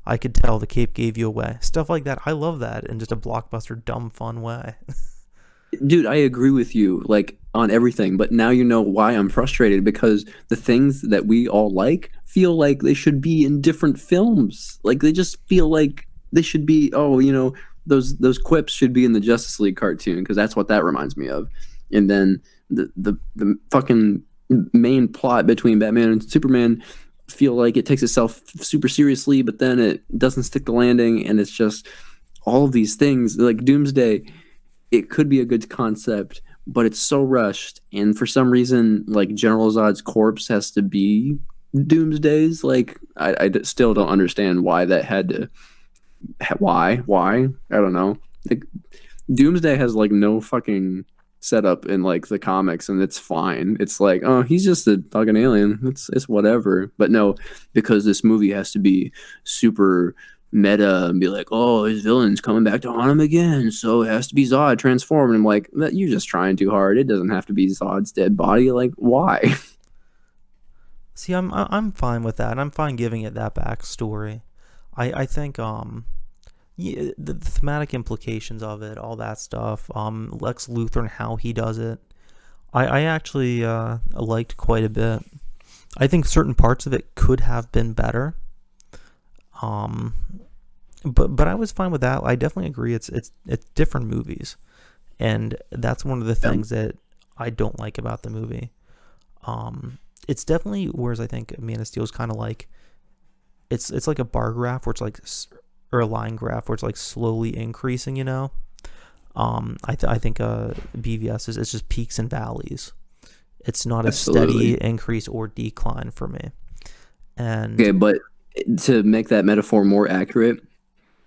I could tell the cape gave you away. Stuff like that. I love that in just a blockbuster, dumb, fun way. Dude, I agree with you like on everything, but now you know why I'm frustrated because the things that we all like feel like they should be in different films. Like they just feel like they should be, oh, those quips should be in the Justice League cartoon because that's what that reminds me of. And then the fucking main plot between Batman and Superman feel like it takes itself super seriously, but then it doesn't stick the landing, and it's just all of these things like Doomsday. It could be a good concept, but it's so rushed, and for some reason, like General Zod's corpse has to be Doomsday's. Like still don't understand why that had to. Why? I don't know. Like, Doomsday has like no fucking setup in like the comics, and it's fine. It's like, oh, he's just a fucking alien. It's whatever. But no, because this movie has to be super meta and be like, oh, his villain's coming back to haunt him again, so it has to be Zod transformed. And I'm like, you're just trying too hard. It doesn't have to be Zod's dead body. Like, why? See, I'm fine with that. I'm fine giving it that backstory. I think yeah, the thematic implications of it, all that stuff, Lex Luthor and how he does it, I actually liked quite a bit. I think certain parts of it could have been better. But I was fine with that. I definitely agree. It's different movies, and that's one of the things that I don't like about the movie. It's definitely, whereas I think Man of Steel is kind of like, it's like a bar graph where it's like, or a line graph where it's like slowly increasing. I think BVS is it's just peaks and valleys. It's not Absolutely. a steady increase or decline for me. And Okay, but to make that metaphor more accurate,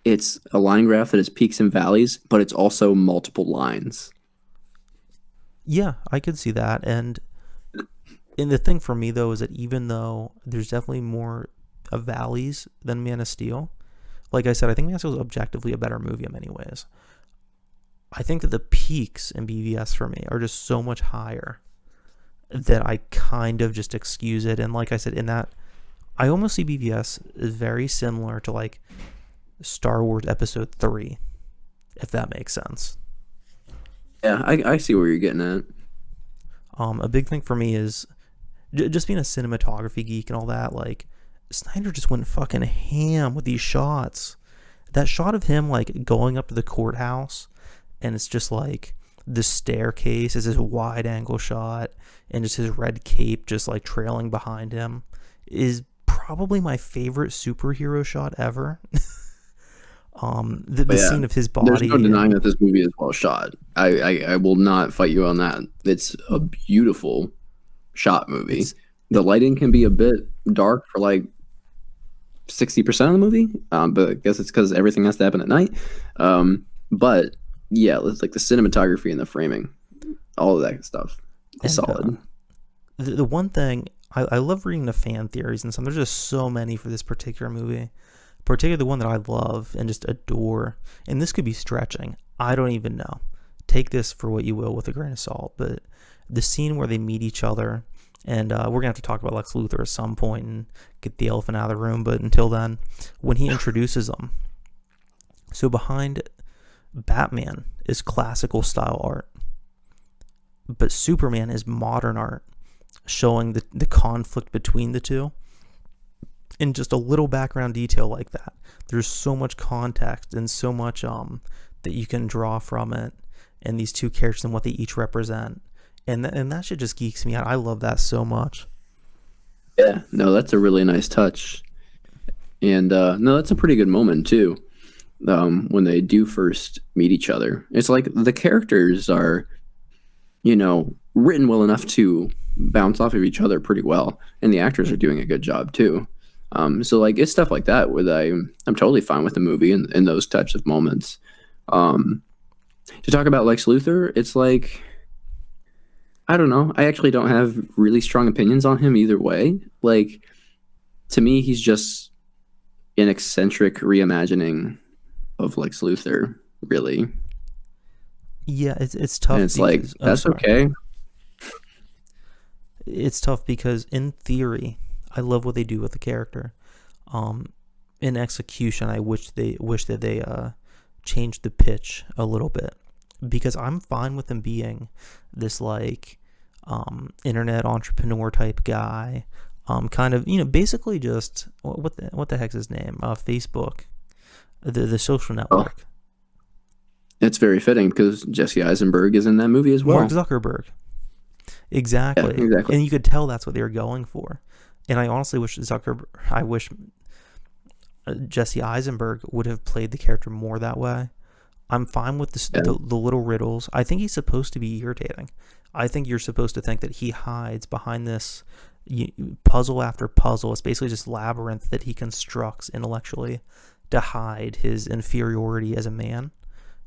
it's a line graph that has peaks and valleys, but it's also multiple lines. yeah, I could see that. And the thing for me though is that even though there's definitely more of valleys than Man of Steel, like I said, I think Man of Steel is objectively a better movie in many ways. I think that the peaks in BVS for me are just so much higher that I kind of just excuse it. And like I said, in that, I almost see BVS is very similar to like Star Wars Episode 3, if that makes sense. Yeah, I see where you're getting at. A big thing for me is just being a cinematography geek and all that. Like, Snyder just went fucking ham with these shots. That shot of him like going up to the courthouse, and it's just like the staircase is this wide angle shot, and just his red cape just like trailing behind him, is probably my favorite superhero shot ever. The Yeah, scene of his there's no body. denying that this movie is well shot. I will not fight you on that. It's a beautiful shot movie. It's The lighting can be a bit dark for like 60% of the movie, but I guess it's because everything has to happen at night. But yeah, it's like the cinematography and the framing, all of that stuff is and solid. the one thing I love reading the fan theories and stuff. There's just so many for this particular movie, particularly the one that I love and just adore. And this could be stretching. I don't even know. Take this for what you will with a grain of salt. But the scene where they meet each other, and we're gonna have to talk about Lex Luthor at some point and get the elephant out of the room. But until then, when he introduces them, so behind Batman is classical style art, but Superman is modern art, showing the conflict between the two. And just a little background detail like that, there's so much context and so much that you can draw from it, and these two characters and what they each represent, and that shit just geeks me out. I love that so much. Yeah, no, that's a really nice touch, and no, that's a pretty good moment too. When they do first meet each other, it's like the characters are, written well enough to bounce off of each other pretty well, and the actors are doing a good job too. So like it's stuff like that where I'm totally fine with the movie and those types of moments. To talk about Lex Luthor, it's like I don't know. I actually don't have really strong opinions on him either way. Like to me, he's just an eccentric reimagining of Lex Luthor, really. Yeah, it's tough And it's like because that's okay. it's tough because in theory, I love what they do with the character. in execution, I wish that they changed the pitch a little bit, because I'm fine with him being this like internet entrepreneur type guy, kind of, basically just what the heck's his name? Facebook, the social Oh, network. it's very fitting because Jesse Eisenberg is in that movie as Mark well. Zuckerberg. Yeah, Exactly. exactly. And you could tell that's what they were going for. And I honestly wish Jesse Eisenberg would have played the character more that way. I'm fine with Yeah, the little riddles. I think he's supposed to be irritating. I think you're supposed to think that he hides behind this puzzle after puzzle. It's basically just labyrinth that he constructs intellectually to hide his inferiority as a man.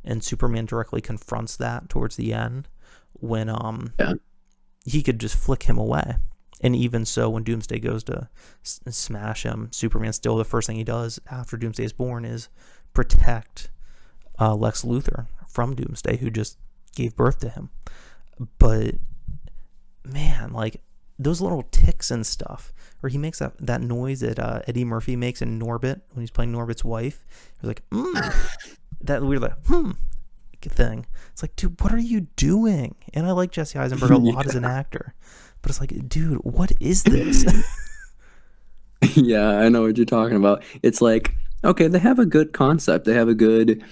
And Superman directly confronts that towards the end when yeah, he could just flick him away. And even so, when Doomsday goes to smash him, Superman still, the first thing he does after Doomsday is born is protect Lex Luthor from Doomsday, who just gave birth to him. But man, like those little ticks and stuff, or he makes that noise that Eddie Murphy makes in Norbit when he's playing Norbit's wife. He's like, that weird like thing. It's like, dude, what are you doing? And I like Jesse Eisenberg a lot as an actor, but it's like, dude, what is this? yeah. I know what you're talking about. It's like, okay, they have a good concept. They have a good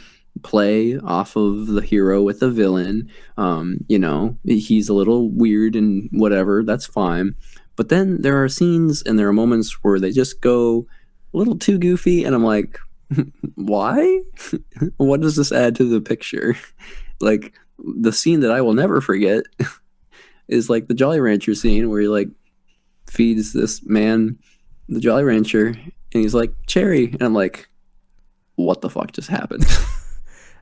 play off of the hero with the villain. He's a little weird and whatever. That's fine. But then there are scenes and there are moments where they just go a little too goofy, and I'm like, why? What does this add to the picture? Like the scene that I will never forget is like the Jolly Rancher scene where he like feeds this man the Jolly Rancher and he's like cherry, and I'm like, what the fuck just happened?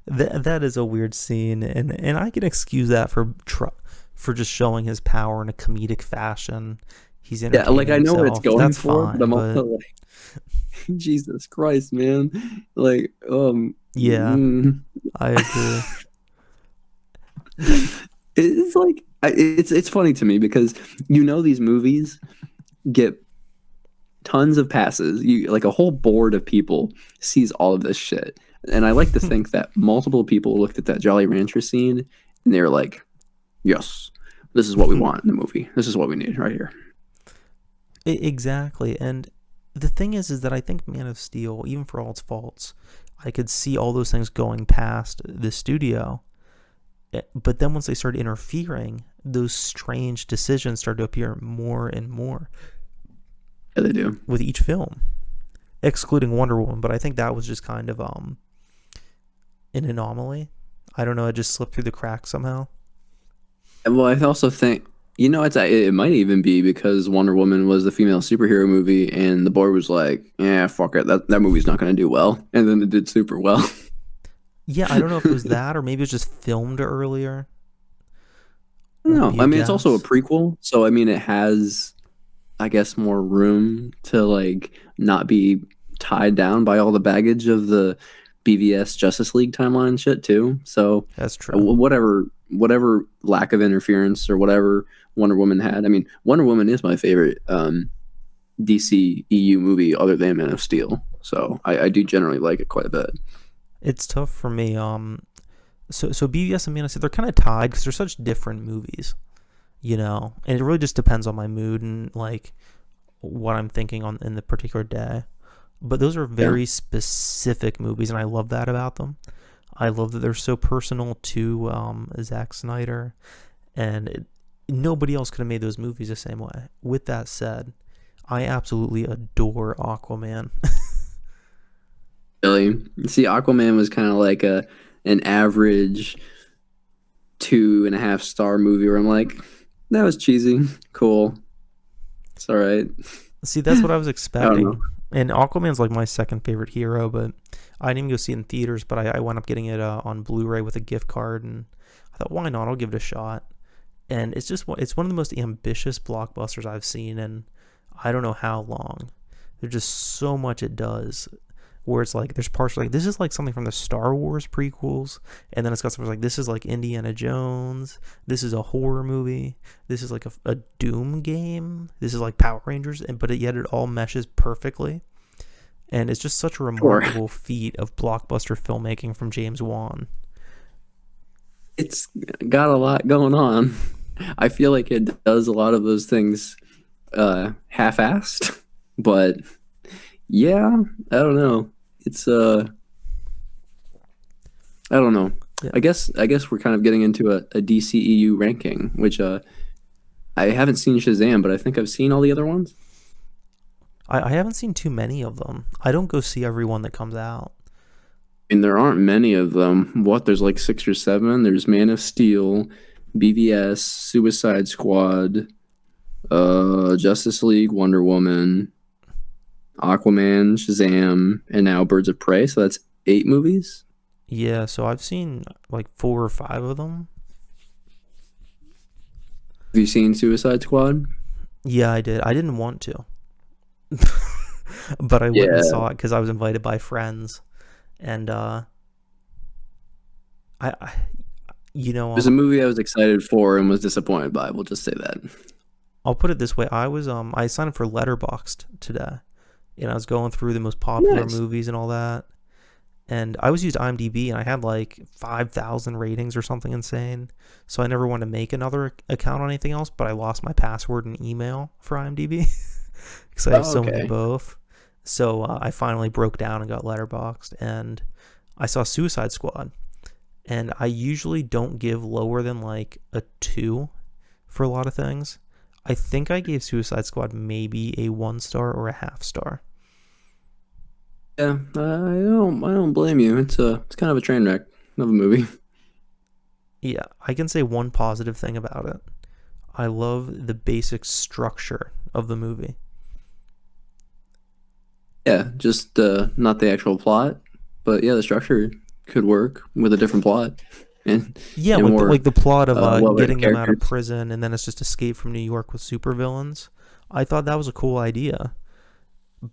That is a weird scene, and I can excuse that for just showing his power in a comedic fashion. He's Yeah, like entertaining I know what it's himself. going That's for, but fine, I'm but also like, Jesus Christ, man. Like, yeah, I agree. it's like it's funny to me because these movies get tons of passes. You like a whole board of people sees all of this shit, and I like to think that multiple people looked at that Jolly Rancher scene and they were like, "Yes, this is what we want in the movie. This is what we need right here." Exactly, and the thing is that I think Man of Steel, even for all its faults, I could see all those things going past the studio. But then once they started interfering, those strange decisions started to appear more and more Yeah, they do. with each film, excluding Wonder Woman. But I think that was just kind of an anomaly. I don't know, it just slipped through the cracks somehow. Well, I also think it might even be because Wonder Woman was the female superhero movie, and the board was like, "Yeah, fuck it, that movie's not going to do well," and then it did super well. Yeah, I don't know if it was that or maybe it was just filmed earlier. Would No, be I a mean it's also a guess. prequel, so I mean it has, I guess, more room to like not be tied down by all the baggage of the BVS Justice League timeline and shit too. So That's true. whatever lack of interference or whatever Wonder Woman had. I mean, Wonder Woman is my favorite DCEU movie other than Man of Steel. So I do generally like it quite a bit. It's tough for me. So BVS and Man of Steel, they're kind of tied because they're such different movies, and it really just depends on my mood and like what I'm thinking on in the particular day. But those are Yeah. very specific movies, and I love that about them. I love that they're so personal to Zack Snyder, and nobody else could have made those movies the same way. With that said, I absolutely adore Aquaman. Really. See, Aquaman was kind of like an average 2.5 star movie where I'm like, that was cheesy. Cool. It's all right. See, that's what I was I don't know. expecting. And Aquaman's like my second favorite hero, but I didn't even go see it in theaters, but I wound up getting it on Blu-ray with a gift card, and I thought, why not? I'll give it a shot. And it's one of the most ambitious blockbusters I've seen in I don't know how long. There's just so much it does, where it's like there's parts like this is like something from the Star Wars prequels, and then it's got stuff like this is like Indiana Jones, this is a horror movie, this is like a Doom game, this is like Power Rangers, but yet it all meshes perfectly. And it's just such a Sure. remarkable feat of blockbuster filmmaking from James Wan. It's got a lot going on. I feel like it does a lot of those things half-assed, but yeah, I don't know. It's I don't know. Yeah. I guess we're kind of getting into a DCEU ranking, which I haven't seen Shazam, but I think I've seen all the other ones. I haven't seen too many of them. I don't go see every one that comes out. And there aren't many of them. What? There's like six or seven. There's Man of Steel, BVS, Suicide Squad, Justice League, Wonder Woman, Aquaman, Shazam, and now Birds of Prey. So that's eight movies. Yeah, so I've seen like 4 or 5 of them. Have you seen Suicide Squad? Yeah, I did. I didn't want to, but I went and Yeah. saw it because I was invited by friends, and I you know, It was a movie I was excited for and was disappointed by. We'll just say that. I'll put it this way: I signed up for Letterboxd today, and I was going through the most popular Nice. movies and all that, and I was used IMDb, and I had like 5,000 ratings or something insane. So I never wanted to make another account on anything else, but I lost my password and email for IMDb because I have Oh, so many okay. both. So I finally broke down and got Letterboxd, and I saw Suicide Squad. And I usually don't give lower than like a 2 for a lot of things. I think I gave Suicide Squad maybe a 1 star or a half star. Yeah, I don't blame you. It's kind of a train wreck of a movie. Yeah, I can say one positive thing about it. I love the basic structure of the movie. Yeah, just not the actual plot, but yeah, the structure could work with a different plot and Yeah, and like more the plot of well-written getting him out of characters. prison and then it's just escape from New York with supervillains. I thought that was a cool idea,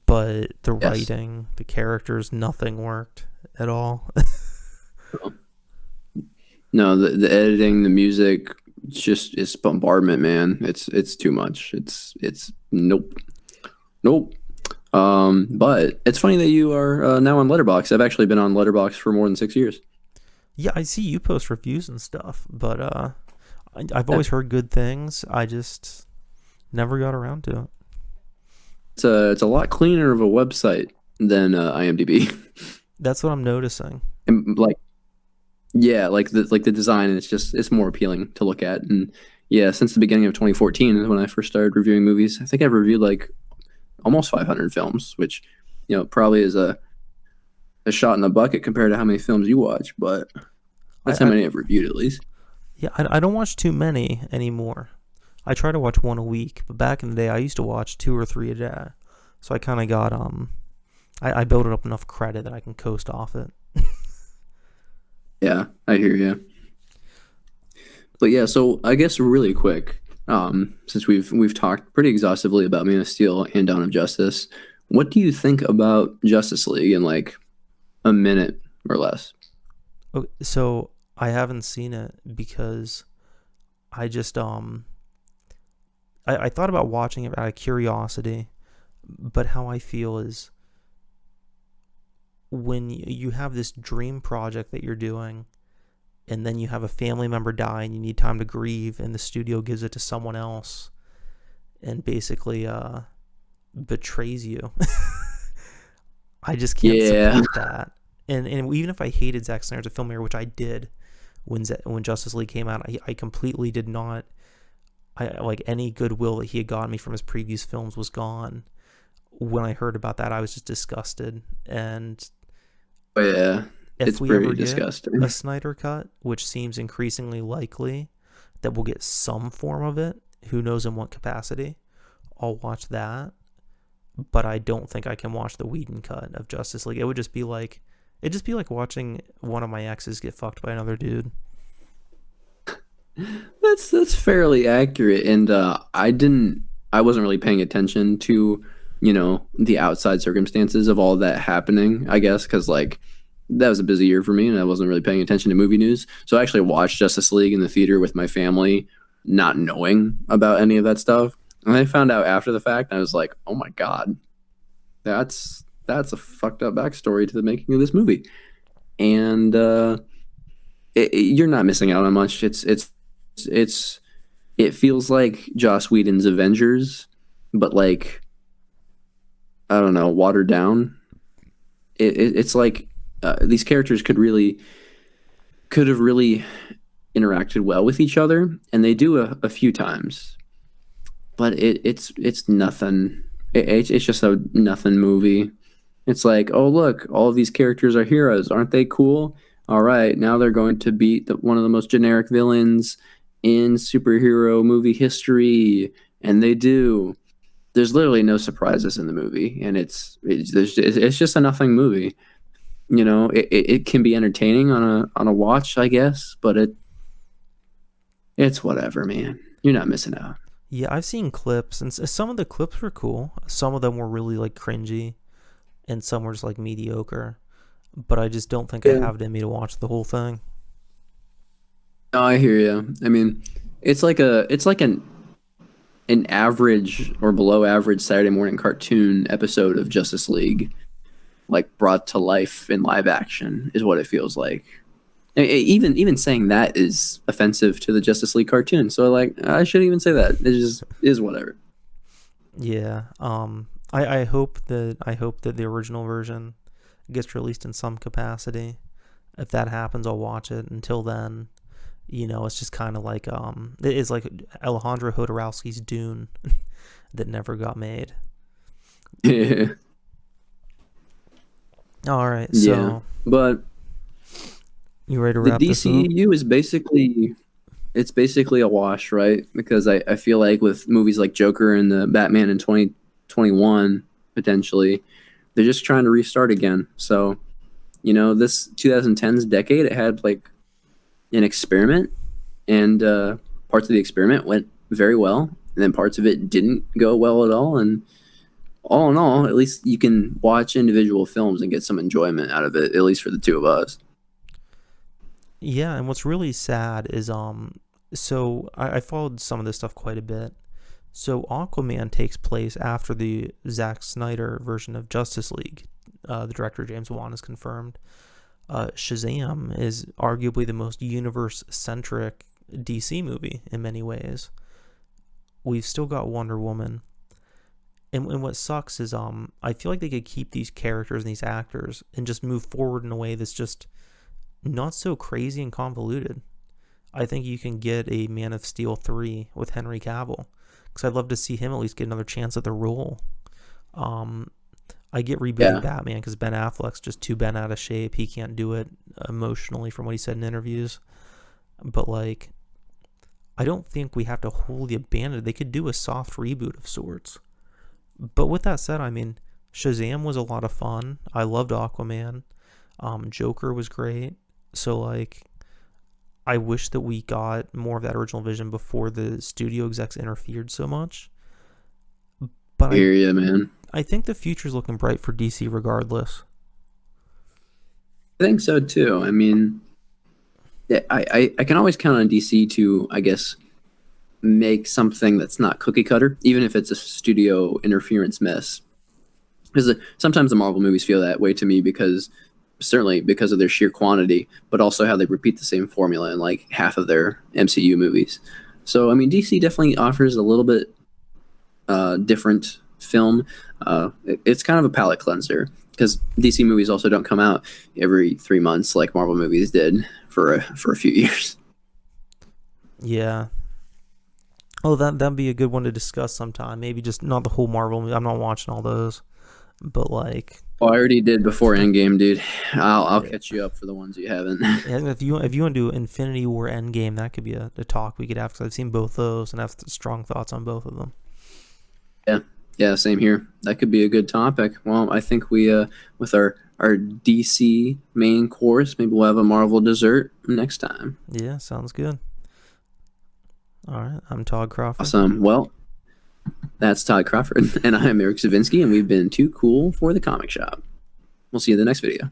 but the Yes. writing, the characters, nothing worked at all. No, the editing, the music, it's bombardment, man. It's too much. It's nope, nope. But it's funny that you are now on Letterbox. I've actually been on Letterbox for more than 6 years. Yeah, I see you post reviews and stuff, but I've Yeah, always heard good things. I just never got around to it. it's a lot cleaner of a website than IMDb. That's what I'm noticing. And like yeah, like the design, it's more appealing to look at. And yeah, since the beginning of 2014 is when I first started reviewing movies. I think I've reviewed like almost 500 films, which probably is a shot in the bucket compared to how many films you watch, but I, that's how I many I've reviewed at least. yeah, I don't watch too many anymore. I try to watch one a week, but back in the day, I used to watch 2 or 3 a day. So I kind of got I built up enough credit that I can coast off it. Yeah, I hear you. But yeah, so I guess really quick, since we've talked pretty exhaustively about Man of Steel and Dawn of Justice, what do you think about Justice League in like a minute or less? Okay, so I haven't seen it because I just I thought about watching it out of curiosity, but how I feel is when you have this dream project that you're doing and then you have a family member die and you need time to grieve and the studio gives it to someone else and basically betrays you. I just can't Yeah, support that. And even if I hated Zack Snyder as a filmmaker, which I did when Justice League came out, I completely did not. I like any goodwill that he had gotten me from his previous films was gone. When I heard about that, I was just disgusted. And oh, yeah, if it's we ever pretty get disgusting. a Snyder cut, which seems increasingly likely that we'll get some form of it, who knows in what capacity, I'll watch that. But I don't think I can watch the Whedon cut of Justice League. It'd just be like watching one of my exes get fucked by another dude. That's fairly accurate, and I wasn't really paying attention to the outside circumstances of all that happening. I guess because like that was a busy year for me, and I wasn't really paying attention to movie news. So I actually watched Justice League in the theater with my family, not knowing about any of that stuff. And I found out after the fact, and I was like, oh my god, that's that's a fucked up backstory to the making of this movie. And you're not missing out on much. It's it feels like Joss Whedon's Avengers, but like, I don't know, watered down. It's like these characters could have really interacted well with each other, and they do a few times, but it's nothing. It's just a nothing movie. It's like, oh look, all of these characters are heroes, aren't they cool? All right, now they're going to beat one of the most generic villains in superhero movie history, and they do. There's literally no surprises in the movie, and it's just a nothing movie. You know, it can be entertaining on a watch, I guess, but it's whatever, man. You're not missing out. Yeah, I've seen clips, and some of the clips were cool. Some of them were really like cringy, and some were just like mediocre. But I just don't think I have it in me to watch the whole thing. No, I hear you. I mean, it's like an average or below average Saturday morning cartoon episode of Justice League, like brought to life in live action, is what it feels like. Even saying that is offensive to the Justice League cartoon. So like, I shouldn't even say that. It just is whatever. Yeah. I hope that the original version gets released in some capacity. If that happens, I'll watch it. Until then, you know, it's just kind of like it is like Alejandro Jodorowsky's Dune that never got made. Yeah. All right. So, yeah, but you ready to the wrap this up? DCEU is basically a wash, right? Because I feel like with movies like Joker and the Batman in 2021, potentially, they're just trying to restart again. So, you know, this 2010s decade, it had like an experiment, and parts of the experiment went very well, and then parts of it didn't go well at all. And all in all, at least you can watch individual films and get some enjoyment out of it, at least for the two of us. Yeah, and what's really sad is so I followed some of this stuff quite a bit. So Aquaman takes place after the Zack Snyder version of Justice League. The director James Wan has confirmed. Shazam is arguably the most universe-centric DC movie in many ways. We've still got Wonder Woman. And what sucks is I feel like they could keep these characters and these actors and just move forward in a way that's just not so crazy and convoluted. I think you can get a Man of Steel 3 with Henry Cavill, because I'd love to see him at least get another chance at the role. I get rebooting Batman because Ben Affleck's just too bent out of shape. He can't do it emotionally from what he said in interviews. But like, I don't think we have to wholly abandon it. They could do a soft reboot of sorts. But with that said, I mean, Shazam was a lot of fun. I loved Aquaman. Joker was great. So like, I wish that we got more of that original vision before the studio execs interfered so much. But I hear you, man. I think the future's looking bright for DC regardless. I think so too. I mean, I can always count on DC to, I guess, make something that's not cookie cutter, even if it's a studio interference mess. Because sometimes the Marvel movies feel that way to me, because certainly because of their sheer quantity, but also how they repeat the same formula in like half of their MCU movies. So I mean, DC definitely offers a little bit different film. It's kind of a palate cleanser, because DC movies also don't come out every 3 months like Marvel movies did for a few years. Yeah. Oh, that'd be a good one to discuss sometime. Maybe just not the whole Marvel movie. I'm not watching all those, but like. Well, I already did before Endgame, dude. I'll catch you up for the ones you haven't. Yeah, if you want to do Infinity War Endgame, that could be a talk we could have, because I've seen both those and have strong thoughts on both of them. Yeah, same here. That could be a good topic. Well, I think we, with our DC main course, maybe we'll have a Marvel dessert next time. Yeah, sounds good. All right, I'm Todd Crawford. Awesome. Well, that's Todd Crawford, and I'm Eric Savinsky, and we've been too cool for the comic shop. We'll see you in the next video.